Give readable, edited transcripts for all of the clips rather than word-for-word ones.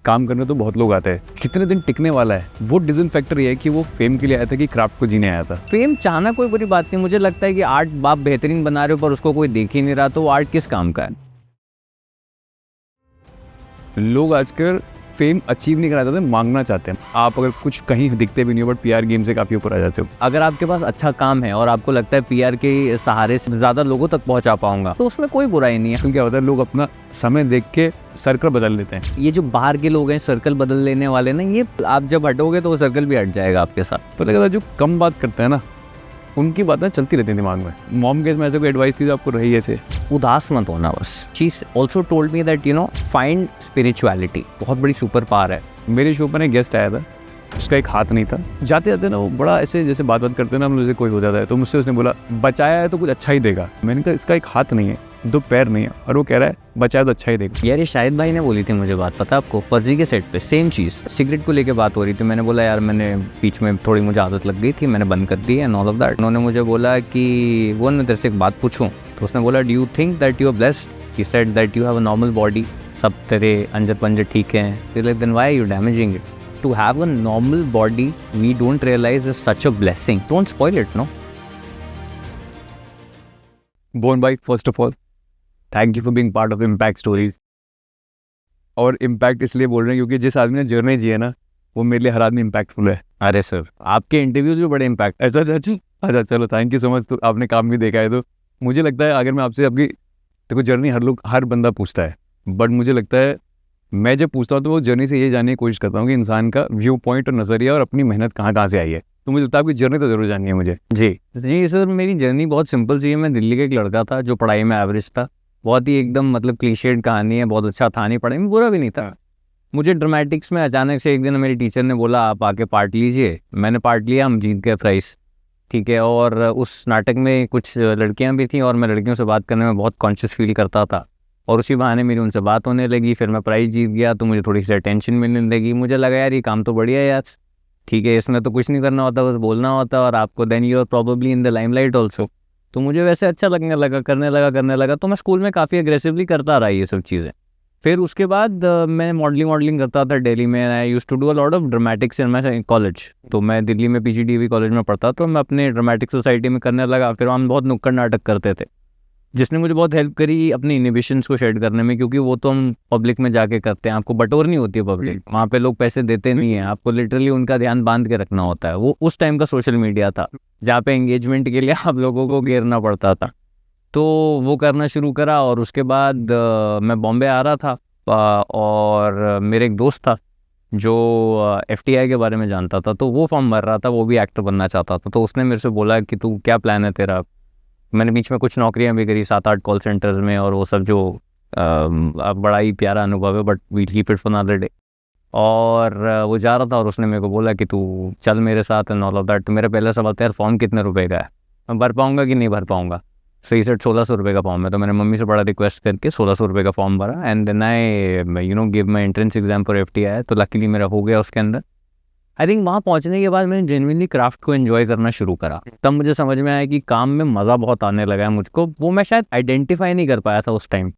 काम करने तो बहुत लोग आते हैं, कितने दिन टिकने वाला है। वो डिसीजन फैक्टर ये है कि वो फेम के लिए आया था कि क्राफ्ट को जीने आया था। फेम चाहना कोई बुरी बात नहीं, मुझे लगता है कि आर्ट आप बेहतरीन बना रहे हो पर उसको कोई देख ही नहीं रहा, तो वो आर्ट किस काम का है। लोग आजकल फेम अचीव नहीं करना चाहते, मांगना चाहते हैं। आप अगर कुछ कहीं दिखते भी नहीं हो बट पीआर गेम से काफ़ी ऊपर आ जाते हो। अगर आपके पास अच्छा काम है और आपको लगता है पीआर के सहारे से ज़्यादा लोगों तक पहुंचा पाऊंगा, तो उसमें कोई बुराई नहीं है। क्योंकि क्या होता है, लोग अपना समय देख के सर्कल बदल लेते हैं। ये जो बाहर के लोग हैं सर्कल बदल लेने वाले ना, ये आप जब हटोगे तो वो सर्कल भी हट जाएगा आपके साथ। पता क्या, जो कम बात करते हैं ना, उनकी बातें चलती रहती हैं दिमाग में। मॉम केस में ऐसे कोई एडवाइस थी जो आपको रही है? उदास मत होना बस। She also told me that find spirituality, बहुत बड़ी सुपर पावर है। मेरे शो पर एक गेस्ट आया था, उसका एक हाथ नहीं था। जाते जाते ना वो बड़ा ऐसे जैसे बात करते हैं ना, हम जैसे कोई हो जाता है, तो मुझसे उसने बोला बचाया है तो कुछ अच्छा ही देगा। मैंने कहा इसका एक हाथ नहीं है, 2 पैर नहीं है, और वो कह रहा है बचाया तो अच्छा ही देगा। यार ये शाहिद भाई ने बोली थी मुझे बात, पता है आपको, फर्जी के सेट पे सेम चीज़, सिगरेट को लेके बात हो रही थी। मैंने बोला यार मैंने बीच में थोड़ी मुझे आदत लग गई थी, मैंने बंद कर दी है एंड ऑल ऑफ दैट। उन्होंने मुझे बोला कि वो मैं तेरे से एक बात पूछूं, तो उसने बोला do you think that you are blessed, he said that you have a normal body, सब तेरे अंजर पंजर ठीक हैं, then why are you damaging it? To have a normal body, we don't realize is such a blessing. Don't spoil it, no? Born by, first of all, thank you for being part of Impact Stories. और impact इसलिए बोल रहे हैं क्योंकि जिस आदमी ने journey जी है ना, वो मेरे लिए हर आदमी इम्पैक्टफुल है। अरे सर, आपके इंटरव्यूज भी बड़े इम्पैक्ट। अच्छा चलो, थैंक यू सो मच। तो आपने काम भी देखा है, तो मुझे लगता है अगर मैं आपसे आपकी देखो जर्नी हर बंदा पूछता है, बट मुझे लगता है मैं जब पूछता हूँ तो वो जर्नी से ये जानने की कोशिश करता हूँ कि इंसान का व्यू पॉइंट और नज़रिया और अपनी मेहनत कहाँ से आई है। तो मुझे लगता है आपकी जर्नी तो जरूर जाननी है मुझे। जी सर, मेरी जर्नी बहुत सिंपल सी है। मैं दिल्ली का एक लड़का था जो पढ़ाई में एवरेज था, बहुत ही एकदम मतलब क्लीशेड कहानी है, बहुत अच्छा था नहीं, पढ़ाई में बुरा भी नहीं था। मुझे ड्रामेटिक्स में अचानक से एक दिन मेरी टीचर ने बोला आप आके पार्ट लीजिए। मैंने पार्ट लिया, हम जीत गए प्राइस, ठीक है। और उस नाटक में कुछ लड़कियाँ भी थीं और मैं लड़कियों से बात करने में बहुत कॉन्शियस फील करता था, और उसी बहाने मेरी उनसे बात होने लगी। फिर मैं प्राइज़ जीत गया तो मुझे थोड़ी सी अटेंशन मिलने लगी। मुझे लगा यार ये काम तो बढ़िया है यार, ठीक है, इसमें तो कुछ नहीं करना होता, बस बोलना होता, और आपको then you are probably in the limelight also. तो मुझे वैसे अच्छा लगने लगा, करने लगा। तो मैं स्कूल में काफ़ी अग्रेसिवली करता रहा ये सब चीज़ें। फिर उसके बाद मैं मॉडलिंग करता था दिल्ली में। I used to do a lot of dramatics in my college. तो मैं दिल्ली में पीजीडीवी कॉलेज में पढ़ता, तो मैं अपने ड्रामेटिक सोसाइटी में करने लगा। फिर हम बहुत नुक्कड़ नाटक करते थे, जिसने मुझे बहुत हेल्प करी अपनी इनिबिशंस को शेड करने में, क्योंकि वो तो हम पब्लिक में जाके करते हैं, आपको बटोरनी होती है पब्लिक, वहाँ पे लोग पैसे देते नहीं हैं, आपको लिटरली उनका ध्यान बांध के रखना होता है। वो उस टाइम का सोशल मीडिया था जहाँ पे एंगेजमेंट के लिए आप लोगों को घेरना पड़ता था। तो वो करना शुरू करा, और उसके बाद मैं बॉम्बे आ रहा था, और मेरे एक दोस्त था जो FTI के बारे में जानता था, तो वो फॉर्म भर रहा था, वो भी एक्टर बनना चाहता था। तो उसने मेरे से बोला कि तू क्या प्लान है तेरा। मैंने बीच में कुछ नौकरियां भी करी 7-8 कॉल सेंटर्स में, और वो सब जो बड़ा ही प्यारा अनुभव है, but we keep it for another day. और वो जा रहा था और उसने मेरे को बोला कि तू चल मेरे साथ एंड ऑल ऑफ दैट। तो मेरा पहला सवाल था यार फॉर्म कितने रुपए का है, मैं भर पाऊंगा कि नहीं भर पाऊंगा। सो ही सेड 1600 रुपये का फॉर्म है। तो मैंने मम्मी से बड़ा रिक्वेस्ट करके 1600 रुपये का फॉर्म भरा, and then I give my entrance exam for FTI। तो लकीली मेरा हो गया उसके अंदर। आई थिंक वहाँ पहुँचने के बाद मैंने जेन्युइनली क्राफ्ट को एंजॉय करना शुरू करा। तब मुझे समझ में आया कि काम में मज़ा बहुत आने लगा है मुझको। वो मैं शायद आइडेंटिफाई नहीं कर पाया था उस टाइम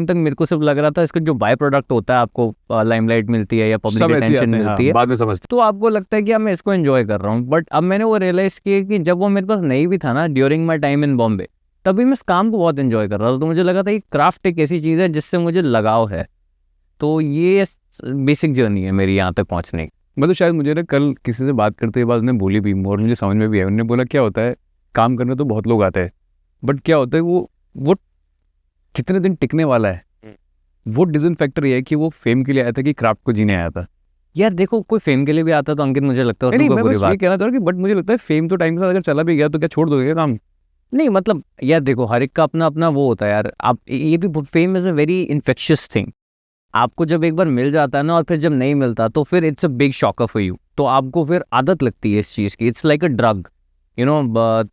तक मेरे को सिर्फ लग रहा था इसका जो बाय प्रोडक्ट होता है, आपको लाइमलाइट मिलती है या पब्लिक अटेंशन मिलती है, बाद में समझते, तो आपको लगता है कि अब मैं इसको एंजॉय कर रहा हूँ। बट अब मैंने वो रियलाइज़ किया कि जब वो मेरे पास नहीं भी था ना, during my time in Bombay, तभी मैं इस काम को बहुत एंजॉय कर रहा था। तो मुझे लगा था कि क्राफ्ट एक ऐसी चीज़ है जिससे मुझे लगाव है। तो ये बेसिक जर्नी है मेरी यहाँ तक पहुँचने की। मतलब शायद मुझे ना कल किसी से बात करते हुए बाद में बोली भी, और मुझे समझ में भी आया। उन्होंने बोला क्या होता है, काम करने तो बहुत लोग आते हैं, बट क्या होता है वो कितने दिन टिकने वाला है। वो डिसीजन फैक्टर ये है कि वो फेम के लिए आया था कि क्राफ्ट को जीने आया था। यार देखो, कोई फेम के लिए भी आता तो अंकित मुझे लगता है नहीं, मैं बस ये कहना चाह रहा हूँ कि बट मुझे लगता है फेम तो टाइम के साथ अगर चला भी गया तो क्या छोड़ दोगे काम? नहीं, मतलब यार देखो, हर एक का अपना अपना वो होता है यार। आप ये भी, fame is a very infectious thing. आपको जब एक बार मिल जाता है ना, और फिर जब नहीं मिलता तो फिर it's a big shocker for you. तो आपको फिर आदत लगती है इस चीज़ की, इट्स लाइक अ ड्रग,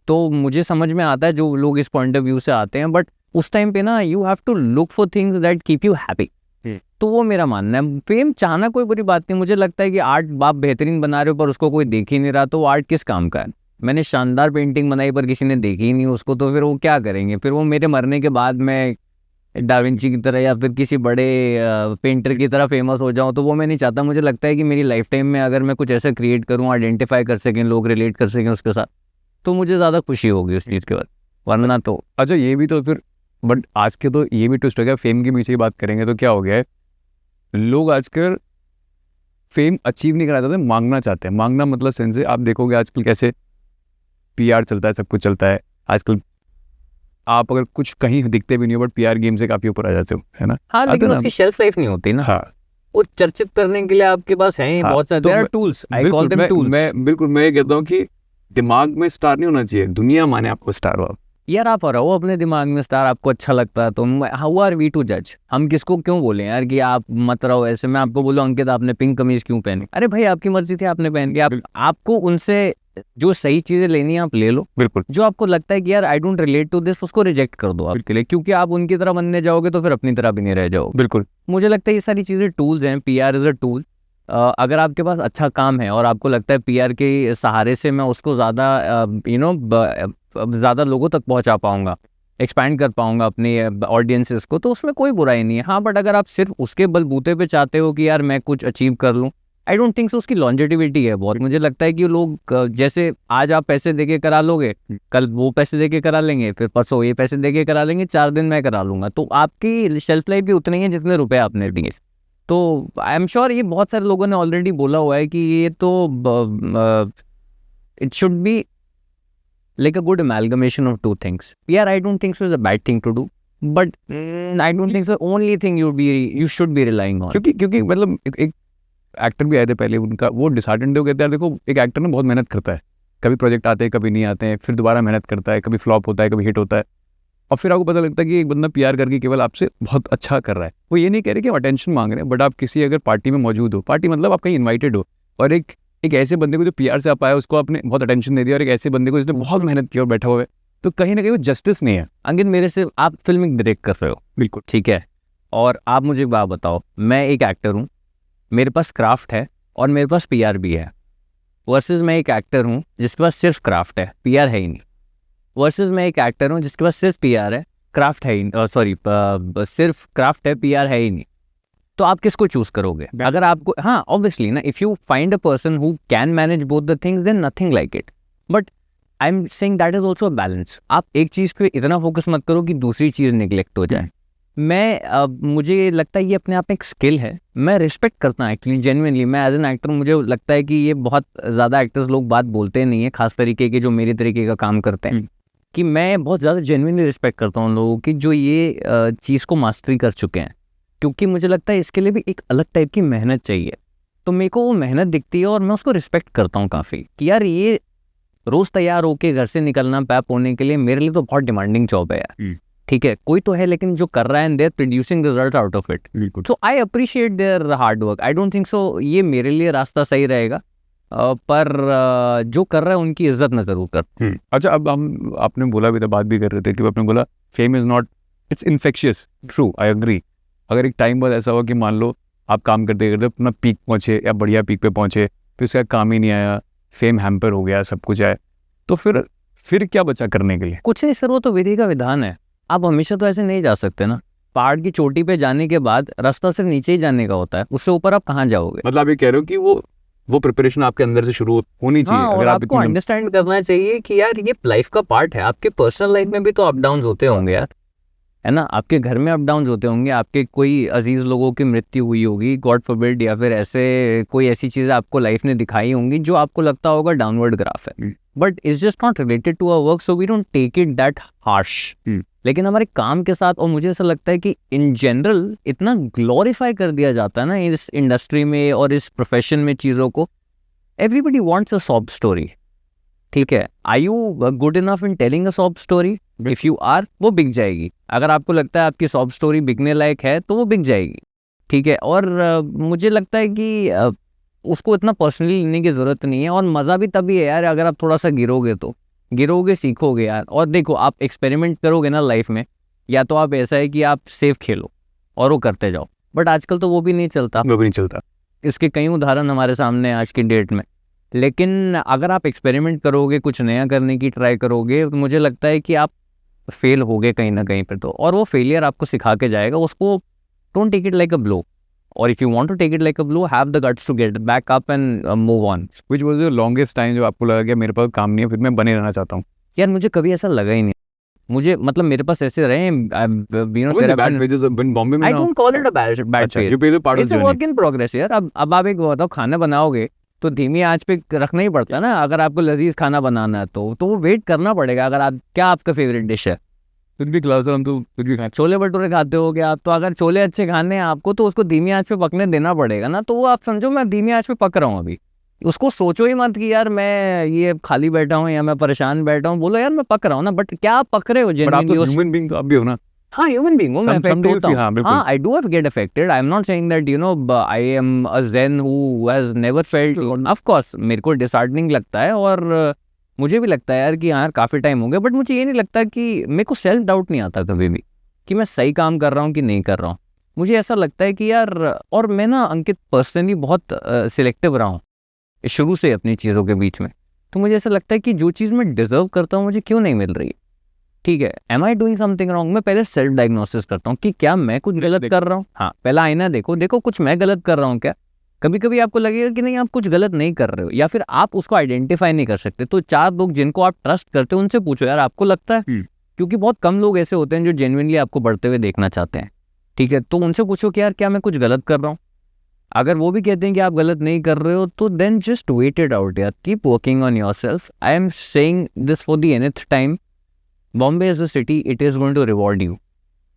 तो मुझे समझ में आता है जो लोग इस पॉइंट ऑफ व्यू से आते हैं, बट उस टाइम पे ना you have to look for things that keep you happy. तो वो मेरा मानना है। फेम चाहना कोई बुरी बात नहीं, मुझे लगता है कि आर्ट आप बेहतरीन बना रहे हो पर उसको कोई देख ही नहीं रहा, तो वो आर्ट किस काम का है। मैंने शानदार पेंटिंग बनाई पर किसी ने देखी ही नहीं उसको, तो फिर वो क्या करेंगे। फिर वो मेरे मरने के बाद मैं डाविंची की तरह या फिर किसी बड़े पेंटर की तरह फेमस हो जाऊँ, तो वो मैं नहीं चाहता। मुझे लगता है कि मेरी लाइफ टाइम में अगर मैं कुछ ऐसा क्रिएट करूँ, आइडेंटिफाई कर सकें लोग, रिलेट कर सकें उसके साथ, तो मुझे ज़्यादा खुशी होगी उस चीज़ के बाद। वरना तो अच्छा ये भी तो फिर, बट आज के तो ये भी ट्विस्ट हो गया, फेम के पीछे की बात करेंगे तो क्या हो गया है, लोग आजकल फेम अचीव नहीं करना चाहते, मांगना चाहते हैं। मांगना मतलब सेंस है, आप देखोगे आजकल कैसे पीआर चलता है, सब कुछ चलता है आजकल। आप अगर कुछ कहीं दिखते भी नहीं हो बट पीआर गेम से काफ़ी ऊपर आ जाते हो, है ना? हाँ, आते लेकिन ना? उसकी शेल्फ लाइफ नहीं होती ना। हाँ वो चर्चित करने के लिए आपके पास हैं हाँ, बहुत सारे, तो देयर आर मैं- टूल्स, आई बिल्कुल, कॉल देम टूल्स। मैं कहता हूँ कि दिमाग में स्टार नहीं होना चाहिए, दुनिया माने आपको स्टार हो आप। यार आप रहो अपने दिमाग में स्टार, आपको अच्छा लगता है तो हाउ आर वी टू जज? हम किसको क्यों बोले यार कि आप मत रहो ऐसे? मैं आपको बोलूं अंकित आपने पिंक कमीज क्यों पहनी? अरे भाई आपकी मर्जी थी, आपने पहन लिया। आपको उनसे जो सही चीजें लेनी है आप ले लो। बिल्कुल जो आपको लगता है कि यार I don't relate to this, उसको रिजेक्ट कर दो आपके लिए, क्योंकि आप उनकी तरह बनने जाओगे तो फिर अपनी तरह भी नहीं रह जाओगे। बिल्कुल। मुझे लगता है ये सारी चीज़ें टूल्स हैं। PR is a tool. अगर आपके पास अच्छा काम है और आपको लगता है पीआर के सहारे से मैं उसको ज़्यादा ज़्यादा लोगों तक पहुंचा पाऊंगा, एक्सपैंड कर पाऊंगा अपने ऑडियंसेस को, तो उसमें कोई बुराई नहीं है। हाँ, बट अगर आप सिर्फ उसके बलबूते पे चाहते हो कि यार मैं कुछ अचीव कर लूँ, आई डोंट थिंक सो। उसकी लॉन्जेटिविटी है बहुत। मुझे लगता है कि लोग जैसे आज आप पैसे देके करा लोगे, कल वो पैसे देके करा लेंगे, फिर परसों ये पैसे देके करा लेंगे, 4 दिन मैं करा लूंगा, तो आपकी शेल्फ लाइफ भी उतनी है जितने रुपए आपने दिए। तो आई एम श्योर ये बहुत सारे लोगों ने ऑलरेडी बोला हुआ है कि ये तो it should be like a good amalgamation of two things. Yeah, I don't think so is a bad thing to do, but I don't think so only thing you should be relying on. क्योंकि मतलब एक actor भी आए थे पहले, उनका वो disheartened हो गया था। देखो एक एक्टर ना बहुत मेहनत करता है, कभी प्रोजेक्ट आते हैं कभी नहीं आते हैं, फिर दोबारा मेहनत करता है, कभी फ्लॉप होता है कभी हिट होता है, और फिर आपको पता लगता है कि एक बंदा पीआर करके केवल आपसे बहुत अच्छा कर रहा है। वो ये नहीं कह रहे कि अटेंशन मांग रहे हैं, बट आप किसी अगर पार्टी में मौजूद हो, पार्टी मतलब आप कहीं इन्वाइटेड हो, और एक ऐसे बंदे को जो पीआर से आप आया उसको आपने बहुत अटेंशन दे दिया, और एक ऐसे बंदे को जिसने बहुत मेहनत की और बैठा हुआ है, तो कहीं ना कहीं वो जस्टिस नहीं है। अंकित मेरे से आप फिल्म डायरेक्ट कर रहे हो, बिल्कुल ठीक है, और आप मुझे एक बात बताओ, मैं एक एक्टर हूँ, मेरे पास क्राफ्ट है और मेरे पास पीआर भी है, वर्सेस मैं एक एक्टर हूँ जिसके पास सिर्फ क्राफ्ट है, पीआर है ही नहीं, वर्सेस मैं एक एक्टर हूँ जिसके पास सिर्फ पीआर है, क्राफ्ट है ही सॉरी सिर्फ क्राफ्ट है, पीआर है ही नहीं। तो आप किसको चूज करोगे? अगर आपको, हाँ ऑब्वियसली ना, if you find a person who can manage both the things then nothing like it, but I am saying that is also a balance. आप एक चीज पे इतना फोकस मत करो कि दूसरी चीज निगलेक्ट हो जाए। मुझे लगता है ये अपने आप में एक स्किल है, मैं रिस्पेक्ट करता हूँ एक्चुअली, जेन्युइनली। मैं एज एन एक्टर, मुझे लगता है कि ये बहुत ज़्यादा एक्टर्स लोग बात बोलते नहीं है, खास तरीके के जो मेरे तरीके का काम करते हैं, कि मैं बहुत ज़्यादा जेन्युइनली रिस्पेक्ट करता हूँ उन लोगों की जो ये चीज़ को मास्टरी कर चुके हैं, क्योंकि मुझे लगता है इसके लिए भी एक अलग टाइप की मेहनत चाहिए। तो मेरे को वो मेहनत दिखती है और मैं उसको रिस्पेक्ट करता हूँ काफ़ी, कि यार ये रोज़ तैयार होके घर से निकलना पैप होने के लिए मेरे लिए तो बहुत डिमांडिंग जॉब है यार। ठीक है, कोई तो है लेकिन जो कर रहा है, and they are producing result out of it, so I appreciate their hard work. I don't think so ये मेरे लिए रास्ता सही रहेगा, पर जो कर रहा है उनकी इज्जत मैं जरूर कर। अच्छा, अब हम आपने बोला भी था, बात भी कर रहे थे कि आपने बोला fame is not, it's infectious. True, I agree. अगर एक टाइम बाद ऐसा हुआ कि मान लो आप काम करते करते अपना पीक पहुँचे या बढ़िया पीक पे पहुँचे, तो इसका काम ही नहीं आया, फेम हैम्पर हो गया, सब कुछ आया, तो फिर क्या बचा करने के लिए? कुछ नहीं सर, वो तो विधि का विधान है। आप हमेशा तो ऐसे नहीं जा सकते ना। पहाड़ की चोटी पे जाने के बाद रास्ता सिर्फ नीचे ही जाने का होता है, उससे ऊपर आप कहाँ जाओगे? मतलब आप ये कह रहे हो कि वो प्रिपरेशन आपके अंदर से शुरू होनी चाहिए। हाँ, अगर और आप आपको अंडरस्टैंड करना चाहिए कि यार ये लाइफ का पार्ट है। आपके पर्सनल लाइफ में भी तो अप डाउन होते होंगे यार, है ना? आपके घर में अप डाउन होते होंगे, आपके कोई अजीज लोगों की मृत्यु हुई होगी, गॉड फॉरबिड, या फिर ऐसे कोई ऐसी चीज़ें आपको लाइफ ने दिखाई होंगी जो आपको लगता होगा डाउनवर्ड ग्राफ है, but it's just not related to our work, so we don't take it that harsh. लेकिन हमारे काम के साथ, और मुझे ऐसा लगता है कि इन जनरल इतना ग्लोरीफाई कर दिया जाता है ना इस इंडस्ट्री में और इस प्रोफेशन में चीज़ों को। Everybody wants a sob story, ठीक है? Are you good enough in telling a sob story? If you are, वो बिक जाएगी। अगर आपको लगता है आपकी सॉब स्टोरी बिकने लायक है तो वो बिक जाएगी, ठीक है? और मुझे लगता है कि उसको इतना पर्सनली लेने की ज़रूरत नहीं है, और मज़ा भी तभी है यार अगर आप थोड़ा सा गिरोगे सीखोगे यार। और देखो, आप एक्सपेरिमेंट करोगे ना लाइफ में, या तो आप ऐसा है कि आप सेफ खेलो और वो करते जाओ, बट आजकल तो वो भी नहीं चलता। इसके कई उदाहरण हमारे सामने हैं आज की डेट में। लेकिन अगर आप एक्सपेरिमेंट करोगे, कुछ नया करने की ट्राई करोगे, तो मुझे लगता है कि आप फेल हो गए कहीं ना कहीं पे, तो और वो फेलियर आपको सिखा के जाएगा, उसको don't take it like a blow, और if you want to take it like a blow, have the guts to get back up and move on. Which was your longest time जो आपको लगा कि मेरे पास काम नहीं है, फिर मैं बने रहना चाहता हूँ? यार मुझे कभी ऐसा लगा ही नहीं, मुझे मतलब मेरे पास ऐसे रहे बैड फेजेस बॉम्बे में आई ना? Don't call it a bad अच्छा, phase, you pay the part of it's a journey. Work in progress यार। अब आप एक बताओ, खाना बनाओगे तो धीमी आंच पे रखना ही पड़ता है ना, अगर आपको लजीज खाना बनाना है तो वो वेट करना पड़ेगा। अगर आप, क्या आपका फेवरेट डिश है? फिर भी क्लास हम तो फिर भी खाए। छोले भटूरे खाते हो क्या आप? तो अगर छोले अच्छे खाने हैं आपको तो उसको धीमी आंच पे पकने देना पड़ेगा ना, तो वो आप समझो मैं धीमी आंच पे पक रहा हूँ अभी, उसको सोचो ही मत कि यार मैं ये खाली बैठा हूँ या मैं परेशान बैठा हूँ, बोलो यार मैं पक रहा हूँ ना, बट क्या आप पक रहे हो बट आप तो जेन्युइनली? ह्यूमन बीइंग तो आप भी हो ना? हाँ, ह्यूमन बीइंग हूँ मैं, Some अफेक्ट days होता भी, हूँ। हाँ, बिल्कुल। हाँ, I do have get affected, I am not saying that you no I am a zen who has never felt, of course मेरे को डिसहार्टनिंग लगता है, और मुझे भी लगता है यार कि यार काफ़ी टाइम हो गया, बट मुझे ये नहीं लगता कि मेरे को सेल्फ डाउट नहीं आता कभी भी कि मैं सही काम कर रहा हूँ कि नहीं कर रहा हूँ। मुझे ऐसा लगता है कि यार, और मैं ना अंकित पर्सनली बहुत सिलेक्टिव रहा हूँ शुरू से अपनी चीज़ों के बीच में, तो मुझे ऐसा लगता है कि जो चीज़ मैं डिजर्व करता हूँ मुझे क्यों नहीं मिल रही, ठीक है, am I doing something wrong. मैं पहले सेल्फ डायग्नोसिस करता हूँ कि क्या मैं कुछ गलत कर रहा हूँ। हाँ, पहला आईना देखो कुछ मैं गलत कर रहा हूँ क्या। कभी कभी आपको लगेगा कि नहीं आप कुछ गलत नहीं कर रहे हो, या फिर आप उसको आइडेंटिफाई नहीं कर सकते, तो 4 लोग जिनको आप ट्रस्ट करते हो उनसे पूछो यार आपको लगता है, क्योंकि बहुत कम लोग ऐसे होते हैं जो जेन्युइनली आपको बढ़ते हुए देखना चाहते हैं, ठीक है, तो उनसे पूछो कि यार क्या मैं कुछ गलत कर रहा हूँ। अगर वो भी कहते हैं कि आप गलत नहीं कर रहे हो, तो then just wait it out यार, keep working on yourself. I am saying this for the nth time, Bombay is a city, it is going to reward you.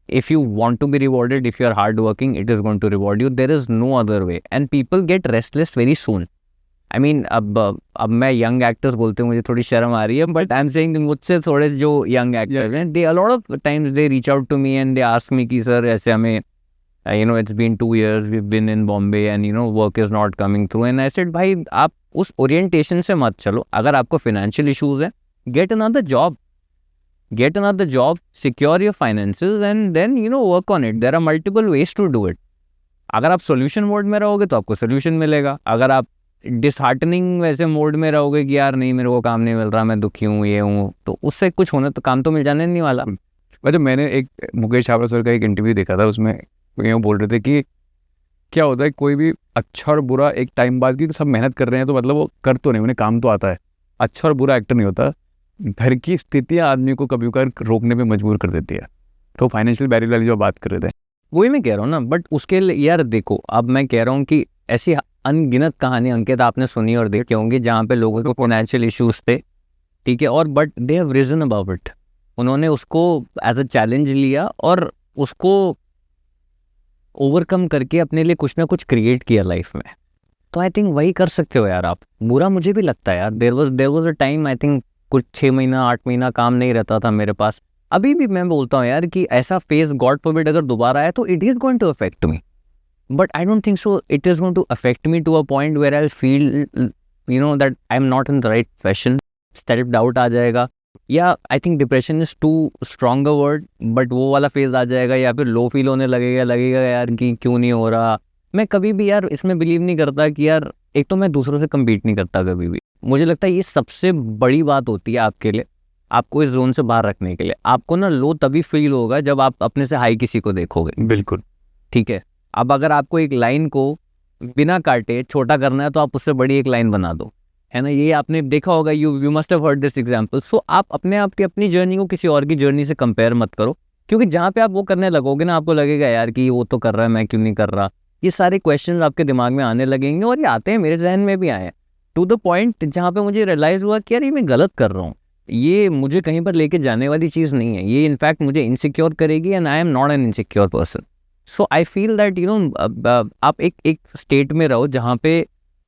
If you want to be rewarded, if you are hardworking, it is going to reward you. There is no other way. And people get restless very soon. I mean, अब मैं young actors बोलते हैं मुझे थोड़ी शर्म आ रही है, but I am saying मुझसे थोड़े जो यंग एक्टर हैं, they a lot of times they reach out to me and they ask me कि सर ऐसे हमें, you know, it's been 2 years we've been in Bombay and you know work is not coming through, and I said भाई आप उस orientation से मत चलो। अगर आपको फाइनेंशियल इश्यूज है, get another job, secure your finances and then you know work on it. There are multiple ways to do it. अगर आप सॉल्यूशन मोड में रहोगे तो आपको सॉल्यूशन मिलेगा, अगर आप डिसहार्टनिंग वैसे मोड में रहोगे कि यार नहीं मेरे को काम नहीं मिल रहा, मैं दुखी हूँ, ये हूँ, तो उससे कुछ होना, तो काम तो मिल जाने नहीं वाला। अच्छा, मैंने एक मुकेश छाबड़ा सर का एक इंटरव्यू देखा था, उसमें वो बोल रहे थे कि क्या होता है कोई भी अच्छा और बुरा एक टाइम बाद, क्योंकि सब मेहनत कर रहे हैं तो मतलब वो कर तो नहीं, उन्हें काम तो आता है, अच्छा और बुरा एक्टर नहीं होता, घर की स्थितियाँ आदमी को कभी कभार रोकने पे मजबूर कर देती है। तो फाइनेंशियल बैरियर वाली जो बात कर रहे थे वही मैं कह रहा हूँ ना, बट उसके लिए यार देखो, अब मैं कह रहा हूँ कि ऐसी अनगिनत कहानी अंकित आपने सुनी और देखी होंगी जहाँ पे लोगों को फाइनेंशियल इश्यूज थे, ठीक है, और but they have reason about it, उन्होंने उसको एज अ चैलेंज लिया और उसको ओवरकम करके अपने लिए कुछ ना कुछ क्रिएट किया लाइफ में। तो आई थिंक वही कर सकते हो यार आप। बुरा मुझे भी लगता है यार, there was a time, I think कुछ 6 महीना 8 महीना काम नहीं रहता था मेरे पास। अभी भी मैं बोलता हूँ यार कि ऐसा फेज गॉड फॉरबिड अगर दोबारा आए तो it is going to affect me, but I don't think so it is going to affect me to a point where I feel you know that I am not in the right fashion. Self doubt आ जाएगा, या I think depression is too strong a word, but वो वाला phase आ जाएगा, या फिर low feel होने लगेगा यार कि क्यों नहीं हो रहा। मैं कभी भी यार इसमें बिलीव नहीं करता कि यार, एक तो मैं दूसरों से कम्पीट नहीं करता कभी भी। मुझे लगता है ये सबसे बड़ी बात होती है आपके लिए, आपको इस जोन से बाहर रखने के लिए। आपको ना लो तभी फील होगा जब आप अपने से हाई किसी को देखोगे। बिल्कुल ठीक है, अब अगर आपको एक लाइन को बिना काटे छोटा करना है तो आप उससे बड़ी एक लाइन बना दो, है ना। ये आपने देखा होगा, you must have heard this example. So आप अपने आप की अपनी जर्नी को किसी और की जर्नी से कंपेयर मत करो, क्योंकि जहाँ पे आप वो करने लगोगे ना, आपको लगेगा यार कि वो तो कर रहा है, मैं क्यों नहीं कर रहा। ये सारे क्वेश्चन आपके दिमाग में आने लगेंगे, और ये आते हैं, मेरे जहन में भी आए, टू द पॉइंट जहाँ पे मुझे रियलाइज हुआ कि यार ये मैं गलत कर रहा हूँ, ये मुझे कहीं पर लेके जाने वाली चीज़ नहीं है, ये इनफैक्ट मुझे इनसिक्योर करेगी, and I am not an insecure person. So I feel that you know आप एक स्टेट में रहो जहाँ पे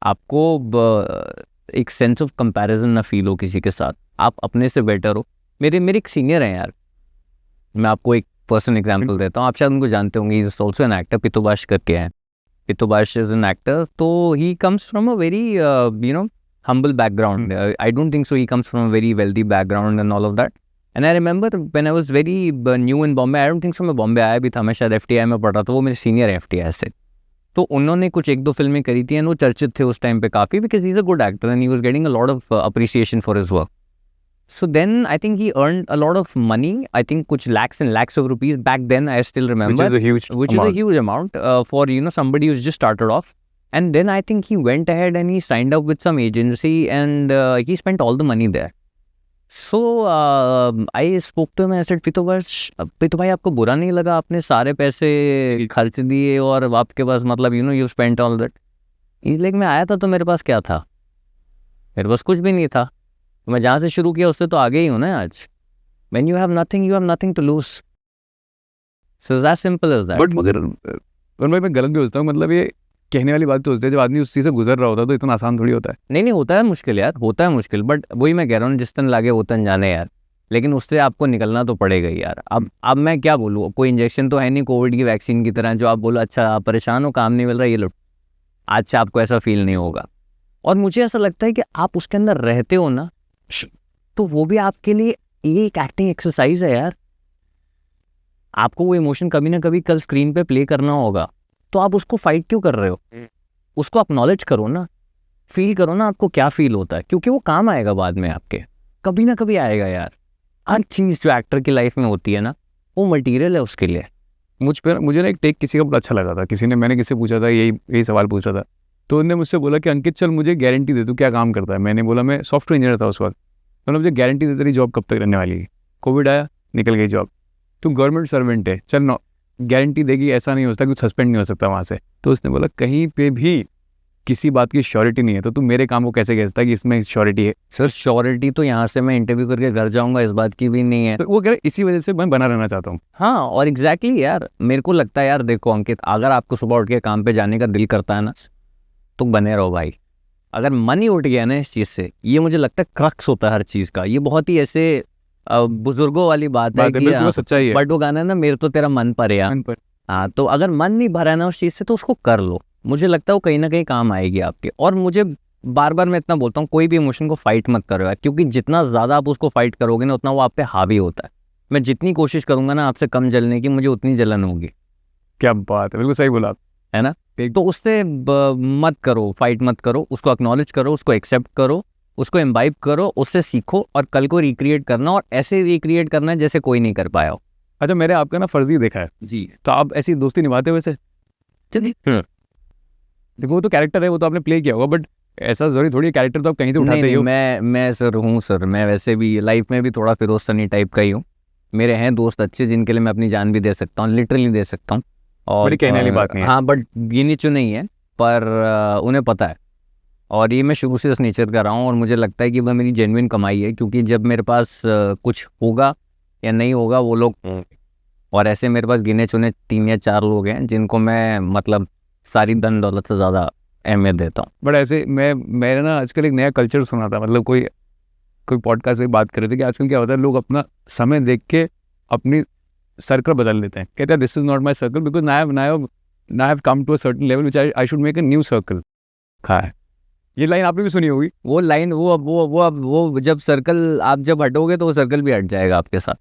आपको एक सेंस ऑफ कंपैरिजन ना फील हो किसी के साथ, आप अपने से बेटर हो। मेरे एक सीनियर हैं यार, मैं आपको एक पर्सनल एग्जांपल देता हूँ, आप शायद उनको जानते होंगे, इज ऑल्सो एन एक्टर, पितुबाश करके हैं। पितुबाश इज एन एक्टर, तो he comes from a very you know humble background. I don't think so he comes from a very wealthy background and all of that. And I remember when I was very new in Bombay, I don't think so मैं बॉम्बे आया भी था, मैं शायद FTI में पढ़ा था, वो मेरे सीनियर है FTI से। तो उन्होंने कुछ 1-2 फिल्में करी थी, एंड वो चर्चित थे उस टाइम पे काफ़ी, because he is a good actor and he was getting a lot of appreciation for his work. So then I think he earned a lot of money. I think कुछ lakhs and lakhs of rupees back then. I still remember, which is a huge which is a amount. huge amount for somebody who's just started off. And then I think he went ahead and he signed up with some agency and he spent all the money there. So I spoke to him. I said, पितो भाई आपको बुरा नहीं लगा आपने सारे पैसे खर्च दिए और आपके पास मतलब you spent all that. He's like, मैं आया था तो मेरे पास क्या था? मेरे पास कुछ भी नहीं था. मैं जहाँ से शुरू किया उससे तो आगे ही हूँ ना आज. When you have nothing, you have nothing to lose. So it's as simple as that. But मगर भाई मैं गलत भी होता हूँ, मतलब ये कहने वाली बात तो होती है, जब आदमी उस चीज़ से गुजर रहा होता है तो इतना आसान थोड़ी होता है. नहीं होता है मुश्किल यार, होता है मुश्किल, बट वही मैं कह रहा हूँ जिस दिन लागे वो तन जाने यार. लेकिन उससे आपको निकलना तो पड़ेगा ही यार. अब मैं क्या बोलूँ, कोई इंजेक्शन तो है नहीं कोविड की वैक्सीन की तरह जो आप बोलो अच्छा आप परेशान हो काम नहीं मिल रहा ये लो आज से आपको ऐसा फील नहीं होगा. और मुझे ऐसा लगता है कि आप उसके अंदर रहते हो ना तो वो भी आपके लिए ये एक एक्टिंग एक्सरसाइज है यार. आपको वो इमोशन कभी ना कभी कल स्क्रीन पे प्ले करना होगा तो आप उसको फाइट क्यों कर रहे हो? उसको एक्नॉलेज करो ना, फील करो ना आपको क्या फील होता है, क्योंकि वो काम आएगा बाद में आपके, कभी ना कभी आएगा यार. हर चीज़ जो एक्टर की लाइफ में होती है ना वो मटेरियल है उसके लिए. मुझे ना एक टेक किसी का बड़ा अच्छा लगा था. मैंने किससे पूछा था, यही सवाल पूछा था, तो उन्होंने मुझसे बोला कि अंकित चल मुझे गारंटी दे, तू क्या काम करता है? मैंने बोला मैं सॉफ्टवेयर इंजीनियर था उस वक्त. उन्होंने मुझे गारंटी दे तेरी जॉब कब तक रहने वाली है? कोविड आया, निकल गई जॉब. तू गवर्नमेंट सर्वेंट है, चल ना गारंटी देगी, ऐसा नहीं हो सकता कुछ सस्पेंड नहीं हो सकता वहाँ से. तो उसने बोला कहीं पे भी किसी बात की श्योरिटी नहीं है, तो तू मेरे काम को कैसे कह सकता है कि इसमें श्योरिटी है? सर श्योरिटी तो यहाँ से मैं इंटरव्यू करके घर जाऊँगा इस बात की भी नहीं है. तो वो कह रहे इसी वजह से मैं बना रहना चाहता हूँ. हाँ और एग्जैक्टली यार मेरे को लगता है यार देखो अंकित, अगर आपको सुबह उठ के काम पे जाने का दिल करता है ना तो बने रहो भाई. अगर मन ही उठ गया ना इस चीज़ से, ये मुझे लगता है क्रक्स होता है हर चीज़ का. ये बहुत ही ऐसे बुजुर्गों वाली बात है कि बिल्कुल सच्चाई है. बट वो गाना है ना मेरे तो तेरा मन पर है. हाँ तो अगर मन नहीं भरा है ना उस चीज़ से तो उसको कर लो. मुझे लगता है वो कहीं ना कहीं काम आएगी आपके. और मुझे बार बार मैं इतना बोलता हूँ कोई भी इमोशन को फाइट मत करो यार, क्योंकि जितना ज़्यादा आप उसको फाइट करोगे ना उतना वो आप पे हावी होता है. मैं जितनी कोशिश करूँगा ना आपसे कम जलने की, मुझे उतनी जलन होगी. क्या बात है, बिल्कुल सही बोला आप, है ना. तो उससे मत करो, फाइट मत करो, उसको एक्नॉलेज करो, उसको एक्सेप्ट करो, उसको इम्बाइब करो, उससे सीखो और कल को रिक्रिएट करना, और ऐसे रिक्रिएट करना है जैसे कोई नहीं कर पाया हो. अच्छा मैंने आपका ना फर्जी देखा है जी. तो आप ऐसी दोस्ती निभाते हो वैसे? चलिए देखो वो तो कैरेक्टर है, वो तो आपने प्ले किया होगा, बट ऐसा जरूरी थोड़ी कैरेक्टर तो आप कहीं से उठाते ही हो. मैं सर हूँ सर, मैं वैसे भी लाइफ में भी थोड़ा फिरोज सनी टाइप का ही हूँ. मेरे हैं दोस्त अच्छे जिनके लिए मैं अपनी जान भी दे सकता हूँ, लिटरली दे सकता हूँ. और बड़ी कहने वाली बात नहीं है. हाँ बट गिनी चुनी ही है, पर उन्हें पता है. और ये मैं शुरू से इस नेचर का रहा हूँ और मुझे लगता है कि वह मेरी जेन्युइन कमाई है, क्योंकि जब मेरे पास कुछ होगा या नहीं होगा वो लोग, और ऐसे मेरे पास गिने चुने 3 या 4 लोग हैं जिनको मैं मतलब सारी धन दौलत से ज़्यादा अहमियत देता हूँ. बट ऐसे मैंने ना आजकल एक नया कल्चर सुना था, मतलब कोई पॉडकास्ट में बात कर रहे थे कि आजकल क्या होता है, लोग अपना समय देख के अपनी सर्कल बदल लेते हैं. कहते हैं this is not my circle because I have come to a certain level which I should make a new circle. खा है ये लाइन आपने भी सुनी होगी. वो लाइन वो जब सर्कल आप जब हटोगे तो वो सर्कल भी हट जाएगा आपके साथ.